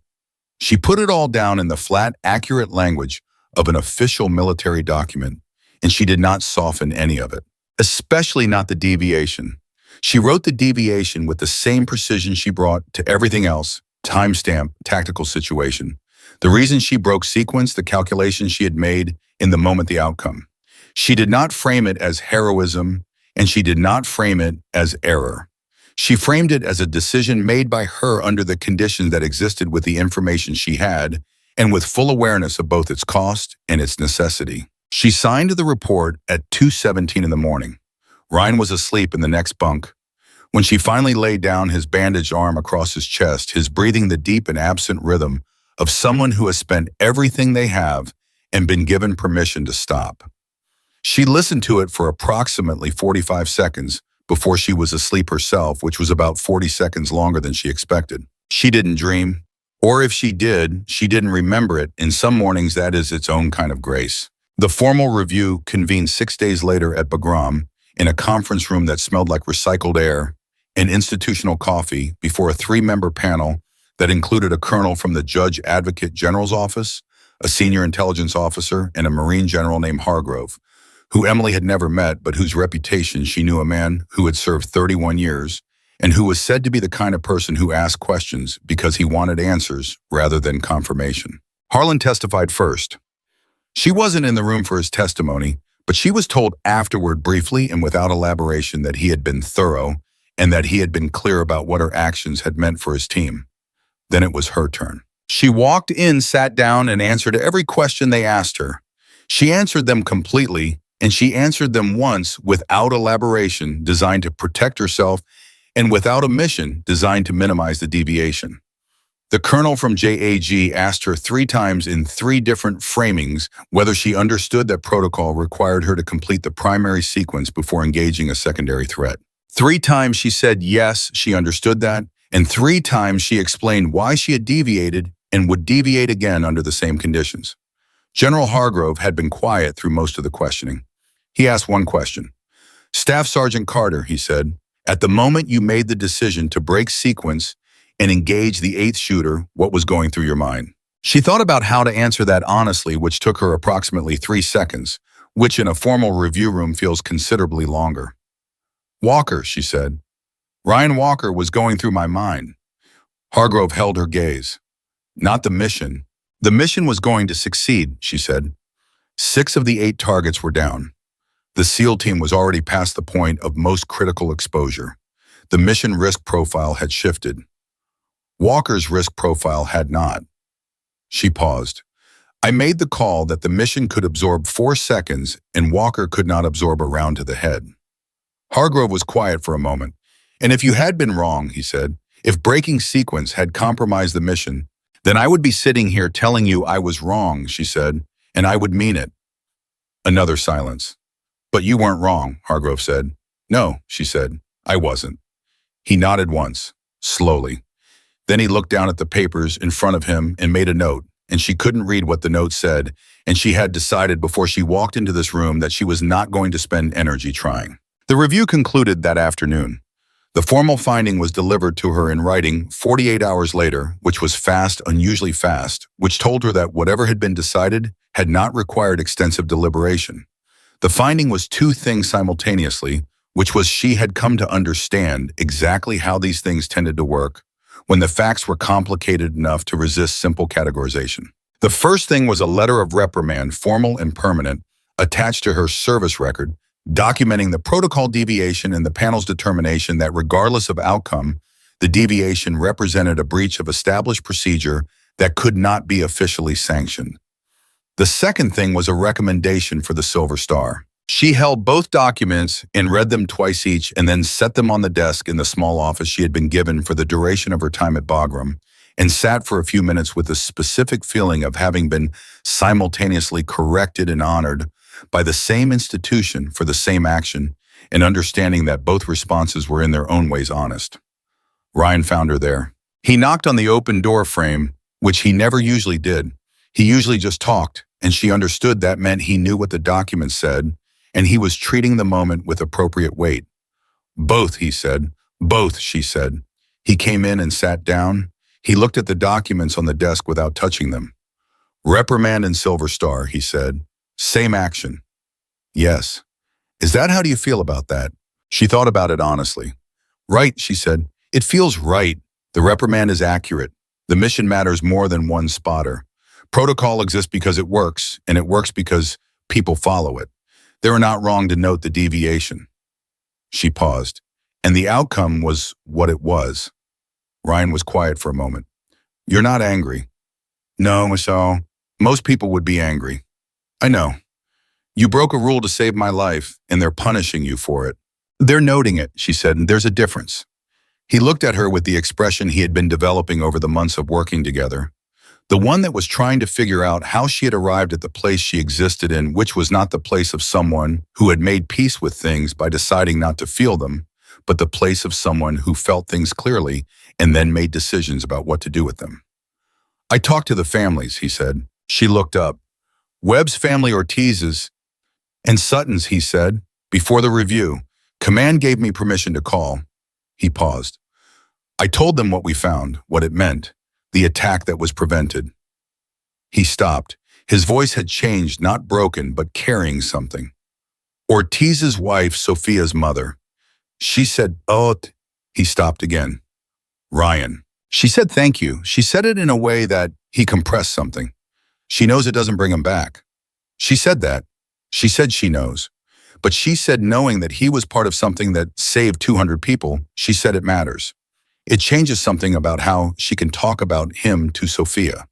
She put it all down in the flat, accurate language of an official military document, and she did not soften any of it, especially not the deviation. She wrote the deviation with the same precision she brought to everything else, timestamp, tactical situation. The reason she broke sequence, the calculation she had made in the moment, the outcome. She did not frame it as heroism, and she did not frame it as error. She framed it as a decision made by her under the conditions that existed with the information she had, and with full awareness of both its cost and its necessity. She signed the report at 2:17 in the morning. Ryan was asleep in the next bunk. When she finally laid down his bandaged arm across his chest, his breathing the deep and absent rhythm of someone who has spent everything they have and been given permission to stop. She listened to it for approximately 45 seconds before she was asleep herself, which was about 40 seconds longer than she expected. She didn't dream, or if she did, she didn't remember it. In some mornings, that is its own kind of grace. The formal review convened 6 days later at Bagram, in a conference room that smelled like recycled air and institutional coffee, before a 3-member panel that included a colonel from the Judge Advocate General's office, a senior intelligence officer, and a Marine general named Hargrove, who Emily had never met but whose reputation she knew, a man who had served 31 years and who was said to be the kind of person who asked questions because he wanted answers rather than confirmation. Harlan testified first. She wasn't in the room for his testimony, but she was told afterward briefly and without elaboration that he had been thorough and that he had been clear about what her actions had meant for his team. Then it was her turn. She walked in, sat down, and answered every question they asked her. She answered them completely, and she answered them once without elaboration, designed to protect herself, and without omission, designed to minimize the deviation. The colonel from JAG asked her 3 times in 3 different framings whether she understood that protocol required her to complete the primary sequence before engaging a secondary threat. 3 times she said yes, she understood that, and 3 times she explained why she had deviated and would deviate again under the same conditions. General Hargrove had been quiet through most of the questioning. He asked one question. "Staff Sergeant Carter," he said, "at the moment you made the decision to break sequence and engage the 8th shooter, what was going through your mind?" She thought about how to answer that honestly, which took her approximately 3 seconds, which in a formal review room feels considerably longer. "Walker," she said. "Ryan Walker was going through my mind." Hargrove held her gaze. "Not the mission. The mission was going to succeed," she said. 6 of the 8 targets were down. The SEAL team was already past the point of most critical exposure. The mission risk profile had shifted. Walker's risk profile had not. She paused. "I made the call that the mission could absorb 4 seconds and Walker could not absorb a round to the head." Hargrove was quiet for a moment. "And if you had been wrong," he said, "if breaking sequence had compromised the mission, then I would be sitting here telling you I was wrong," she said, "and I would mean it." Another silence. "But you weren't wrong," Hargrove said. "No," she said, "I wasn't." He nodded once, slowly. Then he looked down at the papers in front of him and made a note, and she couldn't read what the note said, and she had decided before she walked into this room that she was not going to spend energy trying. The review concluded that afternoon. The formal finding was delivered to her in writing 48 hours later, which was fast, unusually fast, which told her that whatever had been decided had not required extensive deliberation. The finding was 2 things simultaneously, which was she had come to understand exactly how these things tended to work when the facts were complicated enough to resist simple categorization. The first thing was a letter of reprimand, formal and permanent, attached to her service record, documenting the protocol deviation and the panel's determination that regardless of outcome, The deviation represented a breach of established procedure that could not be officially sanctioned. The second thing was a recommendation for the Silver Star. She held both documents and read them twice each and then set them on the desk in the small office she had been given for the duration of her time at Bagram, and sat for a few minutes with a specific feeling of having been simultaneously corrected and honored by the same institution for the same action, and understanding that both responses were in their own ways honest. Ryan found her there. He knocked on the open door frame, which he never usually did. He usually just talked, and she understood that meant he knew what the document said, and he was treating the moment with appropriate weight. Both, he said. Both, she said. He came in and sat down. He looked at the documents on the desk without touching them. Reprimand and Silver Star, he said. Same action. Yes. Is that how do you feel about that? She thought about it honestly. Right, she said. It feels right. The reprimand is accurate. The mission matters more than one spotter. Protocol exists because it works, and it works because people follow it. They were not wrong to note the deviation. She paused, and the outcome was what it was. Ryan was quiet for a moment. You're not angry. No, Michelle. Most people would be angry. I know. You broke a rule to save my life, and they're punishing you for it. They're noting it, she said, and there's a difference. He looked at her with the expression he had been developing over the months of working together. The one that was trying to figure out how she had arrived at the place she existed in, which was not the place of someone who had made peace with things by deciding not to feel them, but the place of someone who felt things clearly and then made decisions about what to do with them. I talked to the families, he said. She looked up. Webb's family, Ortiz's, and Sutton's, he said. Before the review, Command gave me permission to call. He paused. I told them what we found, what it meant, the attack that was prevented. He stopped. His voice had changed, not broken, but carrying something. Ortiz's wife, Sophia's mother. She said, oh, he stopped again. Ryan. She said thank you. She said it in a way that he compressed something. She knows it doesn't bring him back. She said that. She said she knows. But she said knowing that he was part of something that saved 200 people, she said it matters. It changes something about how she can talk about him to Sophia.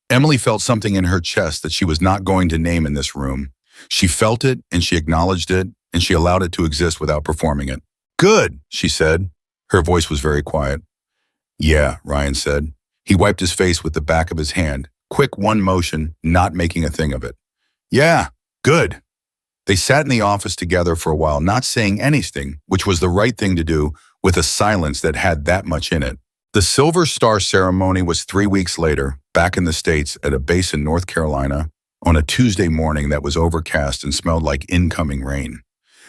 Emily felt something in her chest that she was not going to name in this room. She felt it, and she acknowledged it, and she allowed it to exist without performing it. Good, she said. Her voice was very quiet. Yeah, Ryan said. He wiped his face with the back of his hand. Quick one motion, not making a thing of it. Yeah, good. They sat in the office together for a while, not saying anything, which was the right thing to do, with a silence that had that much in it. The Silver Star ceremony was 3 weeks later, back in the States at a base in North Carolina, on a Tuesday morning that was overcast and smelled like incoming rain.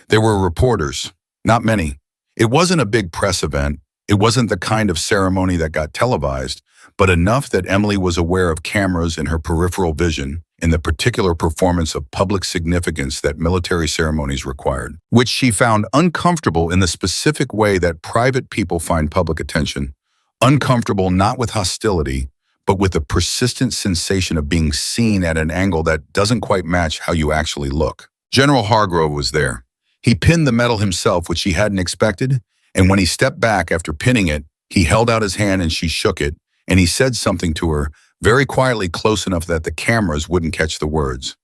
There were reporters, not many. It wasn't a big press event. It wasn't the kind of ceremony that got televised, but enough that Emily was aware of cameras in her peripheral vision in the particular performance of public significance that military ceremonies required, which she found uncomfortable in the specific way that private people find public attention. Uncomfortable not with hostility, but with the persistent sensation of being seen at an angle that doesn't quite match how you actually look. General Hargrove was there. He pinned the medal himself, which she hadn't expected, and when he stepped back after pinning it, he held out his hand and she shook it, and he said something to her, very quietly, close enough that the cameras wouldn't catch the words.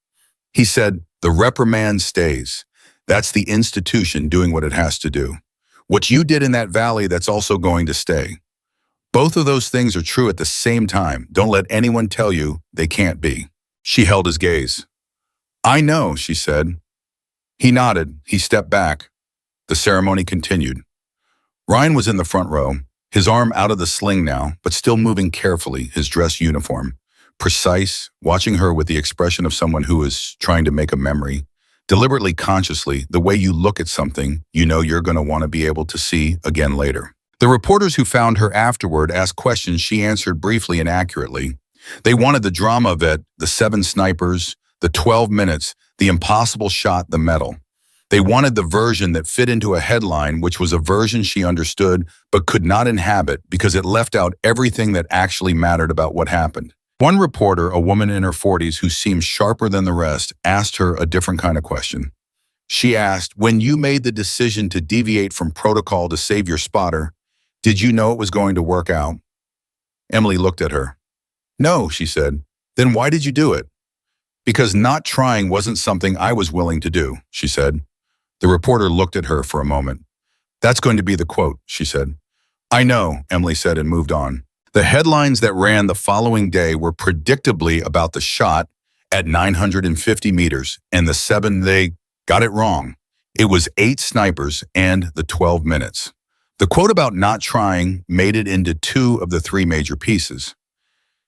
He said, the reprimand stays. That's the institution doing what it has to do. What you did in that valley, that's also going to stay. Both of those things are true at the same time. Don't let anyone tell you they can't be. She held his gaze. I know, she said. He nodded. He stepped back. The ceremony continued. Ryan was in the front row, his arm out of the sling now, but still moving carefully, his dress uniform, precise, watching her with the expression of someone who is trying to make a memory, deliberately, consciously, the way you look at something you know you're going to want to be able to see again later. The reporters who found her afterward asked questions she answered briefly and accurately. They wanted the drama of it, the 7 snipers, the 12 minutes, the impossible shot, the medal. They wanted the version that fit into a headline, which was a version she understood but could not inhabit because it left out everything that actually mattered about what happened. One reporter, a woman in her 40s who seemed sharper than the rest, asked her a different kind of question. She asked, when you made the decision to deviate from protocol to save your spotter, Did you know it was going to work out? Emily looked at her. No, she said. Then why did you do it? Because not trying wasn't something I was willing to do, she said. The reporter looked at her for a moment. That's going to be the quote, she said. I know, Emily said and moved on. The headlines that ran the following day were predictably about the shot at 950 meters and the 7 they got it wrong. It was 8 snipers and the 12 minutes. The quote about not trying made it into 2 of the 3 major pieces.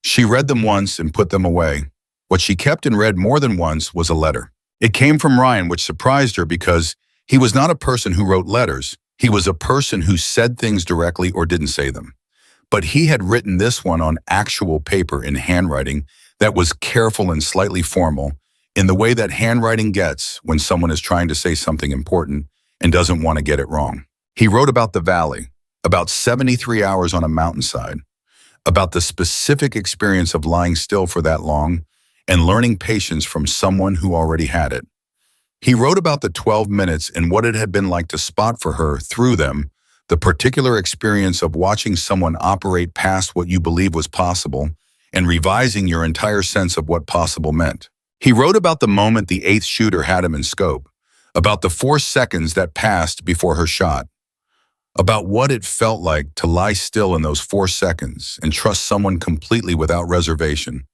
She read them once and put them away. What she kept and read more than once was a letter. It came from Ryan, which surprised her because he was not a person who wrote letters. He was a person who said things directly or didn't say them. But he had written this one on actual paper in handwriting that was careful and slightly formal, in the way that handwriting gets when someone is trying to say something important and doesn't want to get it wrong. He wrote about the valley, about 73 hours on a mountainside, about the specific experience of lying still for that long and learning patience from someone who already had it. He wrote about the 12 minutes and what it had been like to spot for her, through them, the particular experience of watching someone operate past what you believe was possible and revising your entire sense of what possible meant. He wrote about the moment the 8th shooter had him in scope, about the 4 seconds that passed before her shot, about what it felt like to lie still in those 4 seconds and trust someone completely without reservation,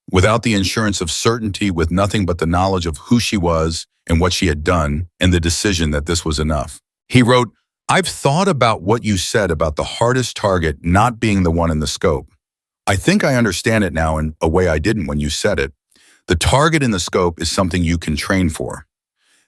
without the insurance of certainty, with nothing but the knowledge of who she was and what she had done and the decision that this was enough. He wrote, I've thought about what you said about the hardest target not being the one in the scope. I think I understand it now in a way I didn't when you said it. The target in the scope is something you can train for.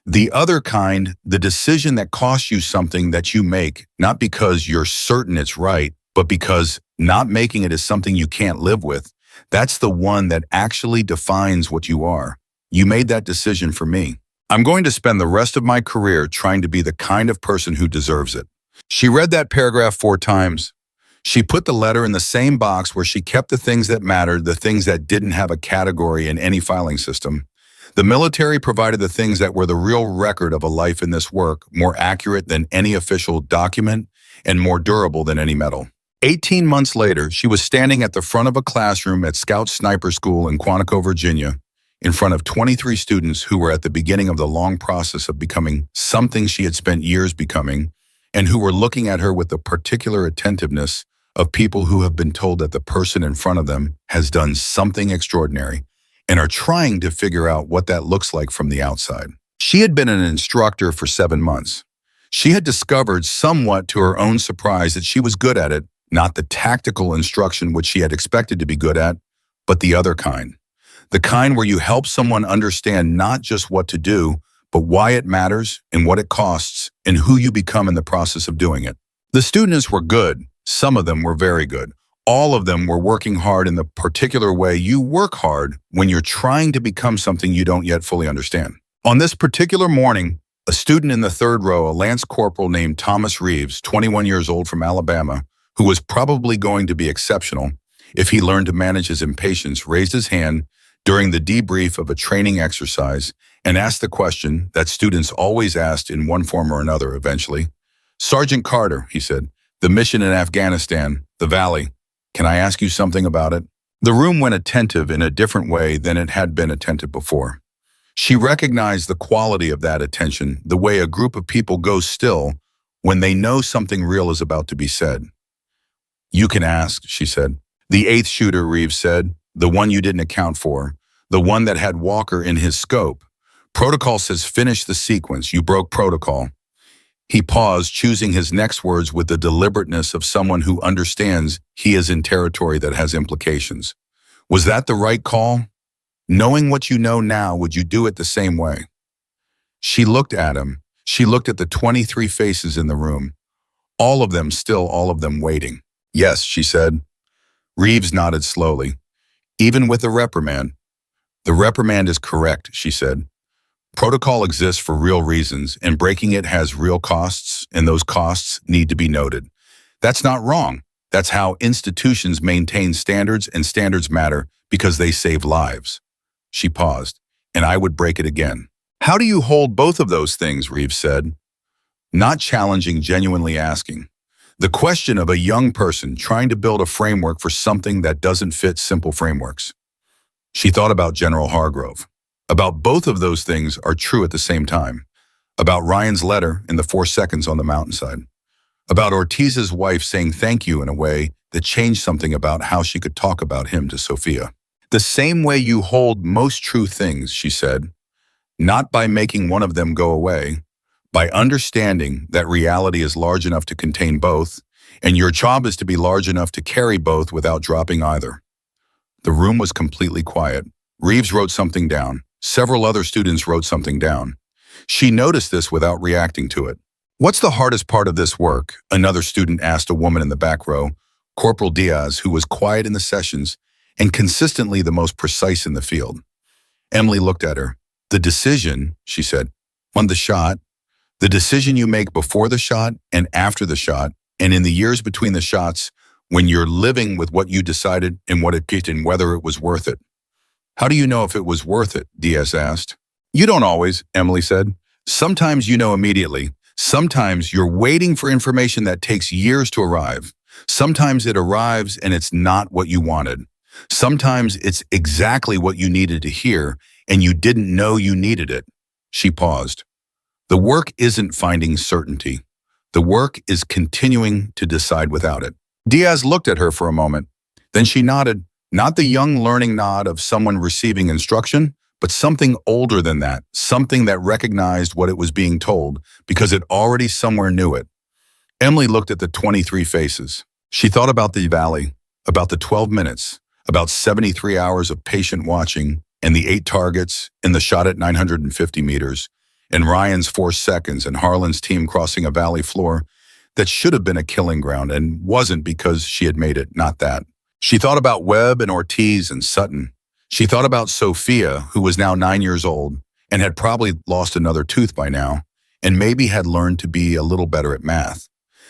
The other kind, the decision that costs you something that you make, not because you're certain it's right, but because not making it is something you can't live with, that's the one that actually defines what you are. You made that decision for me. I'm going to spend the rest of my career trying to be the kind of person who deserves it. She read that paragraph 4 times. She put the letter in the same box where she kept the things that mattered, the things that didn't have a category in any filing system. The military provided the things that were the real record of a life in this work, more accurate than any official document and more durable than any medal. 18 months later, she was standing at the front of a classroom at Scout Sniper School in Quantico, Virginia, in front of 23 students who were at the beginning of the long process of becoming something she had spent years becoming, and who were looking at her with the particular attentiveness of people who have been told that the person in front of them has done something extraordinary and are trying to figure out what that looks like from the outside. She had been an instructor for 7 months. She had discovered, somewhat to her own surprise, that she was good at it, not the tactical instruction which she had expected to be good at, but the other kind. The kind where you help someone understand not just what to do, but why it matters and what it costs and who you become in the process of doing it. The students were good. Some of them were very good. All of them were working hard in the particular way you work hard when you're trying to become something you don't yet fully understand. On this particular morning, a student in the 3rd row, a lance corporal named Thomas Reeves, 21 years old from Alabama, who was probably going to be exceptional if he learned to manage his impatience, raised his hand during the debrief of a training exercise and asked the question that students always asked in one form or another eventually. Sergeant Carter, he said, the mission in Afghanistan, the Valley, can I ask you something about it? The room went attentive in a different way than it had been attentive before. She recognized the quality of that attention, the way a group of people go still when they know something real is about to be said. You can ask, she said. The 8th shooter, Reeves said, the one you didn't account for, the one that had Walker in his scope. Protocol says finish the sequence. You broke protocol. He paused, choosing his next words with the deliberateness of someone who understands he is in territory that has implications. Was that the right call? Knowing what you know now, would you do it the same way? She looked at him. She looked at the 23 faces in the room, all of them still, all of them waiting. Yes, she said. Reeves nodded slowly. Even with the reprimand. The reprimand is correct, she said. Protocol exists for real reasons, and breaking it has real costs, and those costs need to be noted. That's not wrong. That's how institutions maintain standards, and standards matter because they save lives. She paused, and I would break it again. How do you hold both of those things, Reeves said. Not challenging, genuinely asking. The question of a young person trying to build a framework for something that doesn't fit simple frameworks. She thought about General Hargrove. About both of those things are true at the same time. About Ryan's letter in the 4 seconds on the mountainside. About Ortiz's wife saying thank you in a way that changed something about how she could talk about him to Sophia. The same way you hold most true things, she said, not by making one of them go away, by understanding that reality is large enough to contain both, and your job is to be large enough to carry both without dropping either. The room was completely quiet. Reeves wrote something down. Several other students wrote something down. She noticed this without reacting to it. "What's the hardest part of this work?" another student asked a woman in the back row, Corporal Diaz, who was quiet in the sessions and consistently the most precise in the field. Emily looked at her. "The decision," she said, "on the shot, the decision you make before the shot and after the shot, and in the years between the shots, when you're living with what you decided and what it did and whether it was worth it." "How do you know if it was worth it?" Diaz asked. "You don't always," Emily said. "Sometimes you know immediately. Sometimes you're waiting for information that takes years to arrive. Sometimes it arrives and it's not what you wanted. Sometimes it's exactly what you needed to hear and you didn't know you needed it." She paused. "The work isn't finding certainty. The work is continuing to decide without it." Diaz looked at her for a moment. Then she nodded, not the young learning nod of someone receiving instruction, but something older than that, something that recognized what it was being told because it already somewhere knew it. Emily looked at the 23 faces. She thought about the valley, about the 12 minutes, about 73 hours of patient watching, and the 8 targets, and the shot at 950 meters, and Ryan's 4 seconds, and Harlan's team crossing a valley floor that should have been a killing ground and wasn't because she had made it, not that. She thought about Webb and Ortiz and Sutton. She thought about Sophia, who was now 9 years old and had probably lost another tooth by now, and maybe had learned to be a little better at math.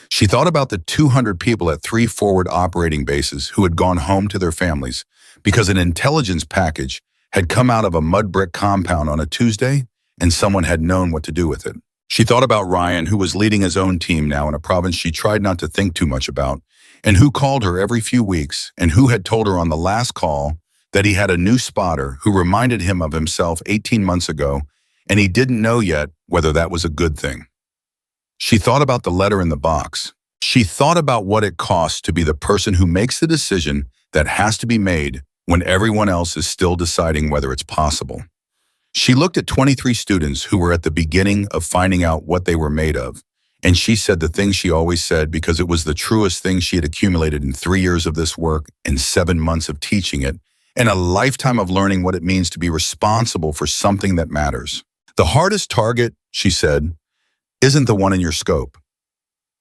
She thought about the 200 people at 3 forward operating bases who had gone home to their families because an intelligence package had come out of a mud brick compound on a Tuesday and someone had known what to do with it. She thought about Ryan, who was leading his own team now in a province she tried not to think too much about, and who called her every few weeks, and who had told her on the last call that he had a new spotter who reminded him of himself 18 months ago, and he didn't know yet whether that was a good thing. She thought about the letter in the box. She thought about what it costs to be the person who makes the decision that has to be made when everyone else is still deciding whether it's possible. She looked at 23 students who were at the beginning of finding out what they were made of, and she said the thing she always said because it was the truest thing she had accumulated in 3 years of this work and 7 months of teaching it, and a lifetime of learning what it means to be responsible for something that matters. "The hardest target," she said, "isn't the one in your scope."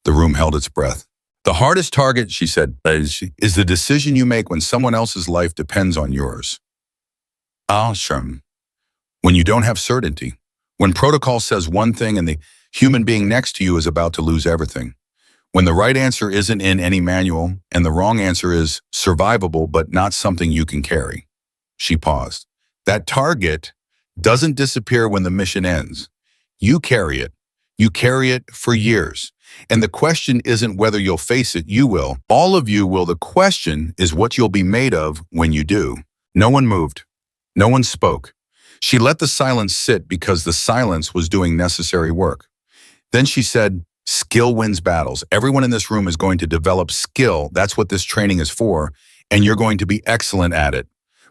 The room held its breath. "The hardest target," she said, "is the decision you make when someone else's life depends on yours." Ah, sure. When you don't have certainty, when protocol says one thing and the human being next to you is about to lose everything, when the right answer isn't in any manual and the wrong answer is survivable but not something you can carry. She paused. That target doesn't disappear when the mission ends. You carry it. You carry it for years. And the question isn't whether you'll face it, you will. All of you will. The question is what you'll be made of when you do. No one moved. No one spoke. She let the silence sit because the silence was doing necessary work. Then she said, "Skill wins battles. Everyone in this room is going to develop skill. That's what this training is for, and you're going to be excellent at it.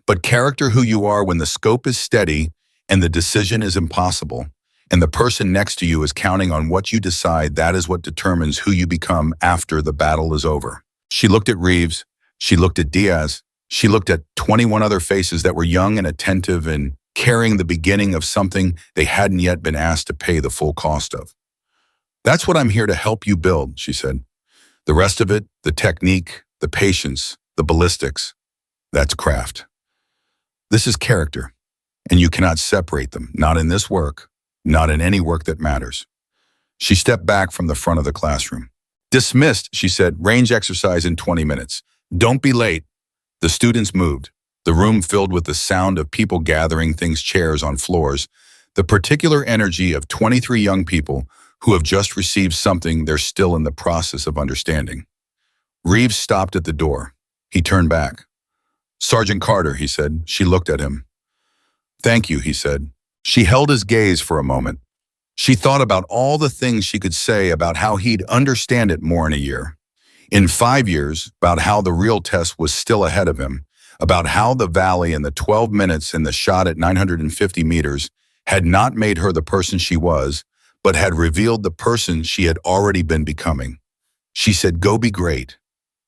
But character who you are when the scope is steady and the decision is impossible, and the person next to you is counting on what you decide, that is what determines who you become after the battle is over." She looked at Reeves. She looked at Diaz. She looked at 21 other faces that were young and attentive and carrying the beginning of something they hadn't yet been asked to pay the full cost of. "That's what I'm here to help you build," she said. "The rest of it, the technique, the patience, the ballistics, that's craft. This is character, and you cannot separate them, not in this work, not in any work that matters." She stepped back from the front of the classroom. "Dismissed," she said, "range exercise in 20 minutes. Don't be late." The students moved. The room filled with the sound of people gathering things, chairs on floors, the particular energy of 23 young people who have just received something they're still in the process of understanding. Reeves stopped at the door. He turned back. "Sergeant Carter," he said. She looked at him. "Thank you," he said. She held his gaze for a moment. She thought about all the things she could say about how he'd understand it more in a year. In 5 years, about how the real test was still ahead of him, about how the valley and the 12 minutes and the shot at 950 meters had not made her the person she was, but had revealed the person she had already been becoming. She said, "Go be great."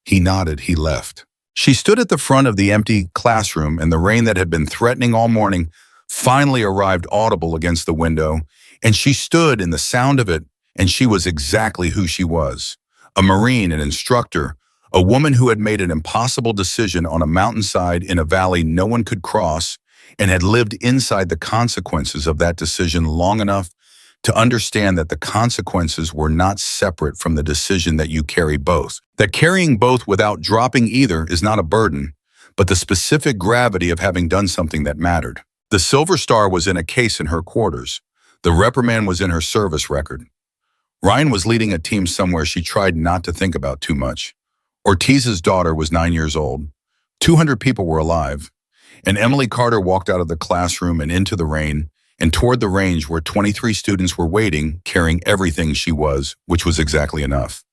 He nodded. He left. She stood at the front of the empty classroom, and the rain that had been threatening all morning finally arrived audible against the window, and she stood in the sound of it, and she was exactly who she was. A Marine, an instructor, a woman who had made an impossible decision on a mountainside in a valley no one could cross, and had lived inside the consequences of that decision long enough to understand that the consequences were not separate from the decision that you carry both. That carrying both without dropping either is not a burden, but the specific gravity of having done something that mattered. The Silver Star was in a case in her quarters. The reprimand was in her service record. Ryan was leading a team somewhere she tried not to think about too much. Ortiz's daughter was 9 years old. 200 people were alive. And Emily Carter walked out of the classroom and into the rain, and toward the range where 23 students were waiting, carrying everything she was, which was exactly enough.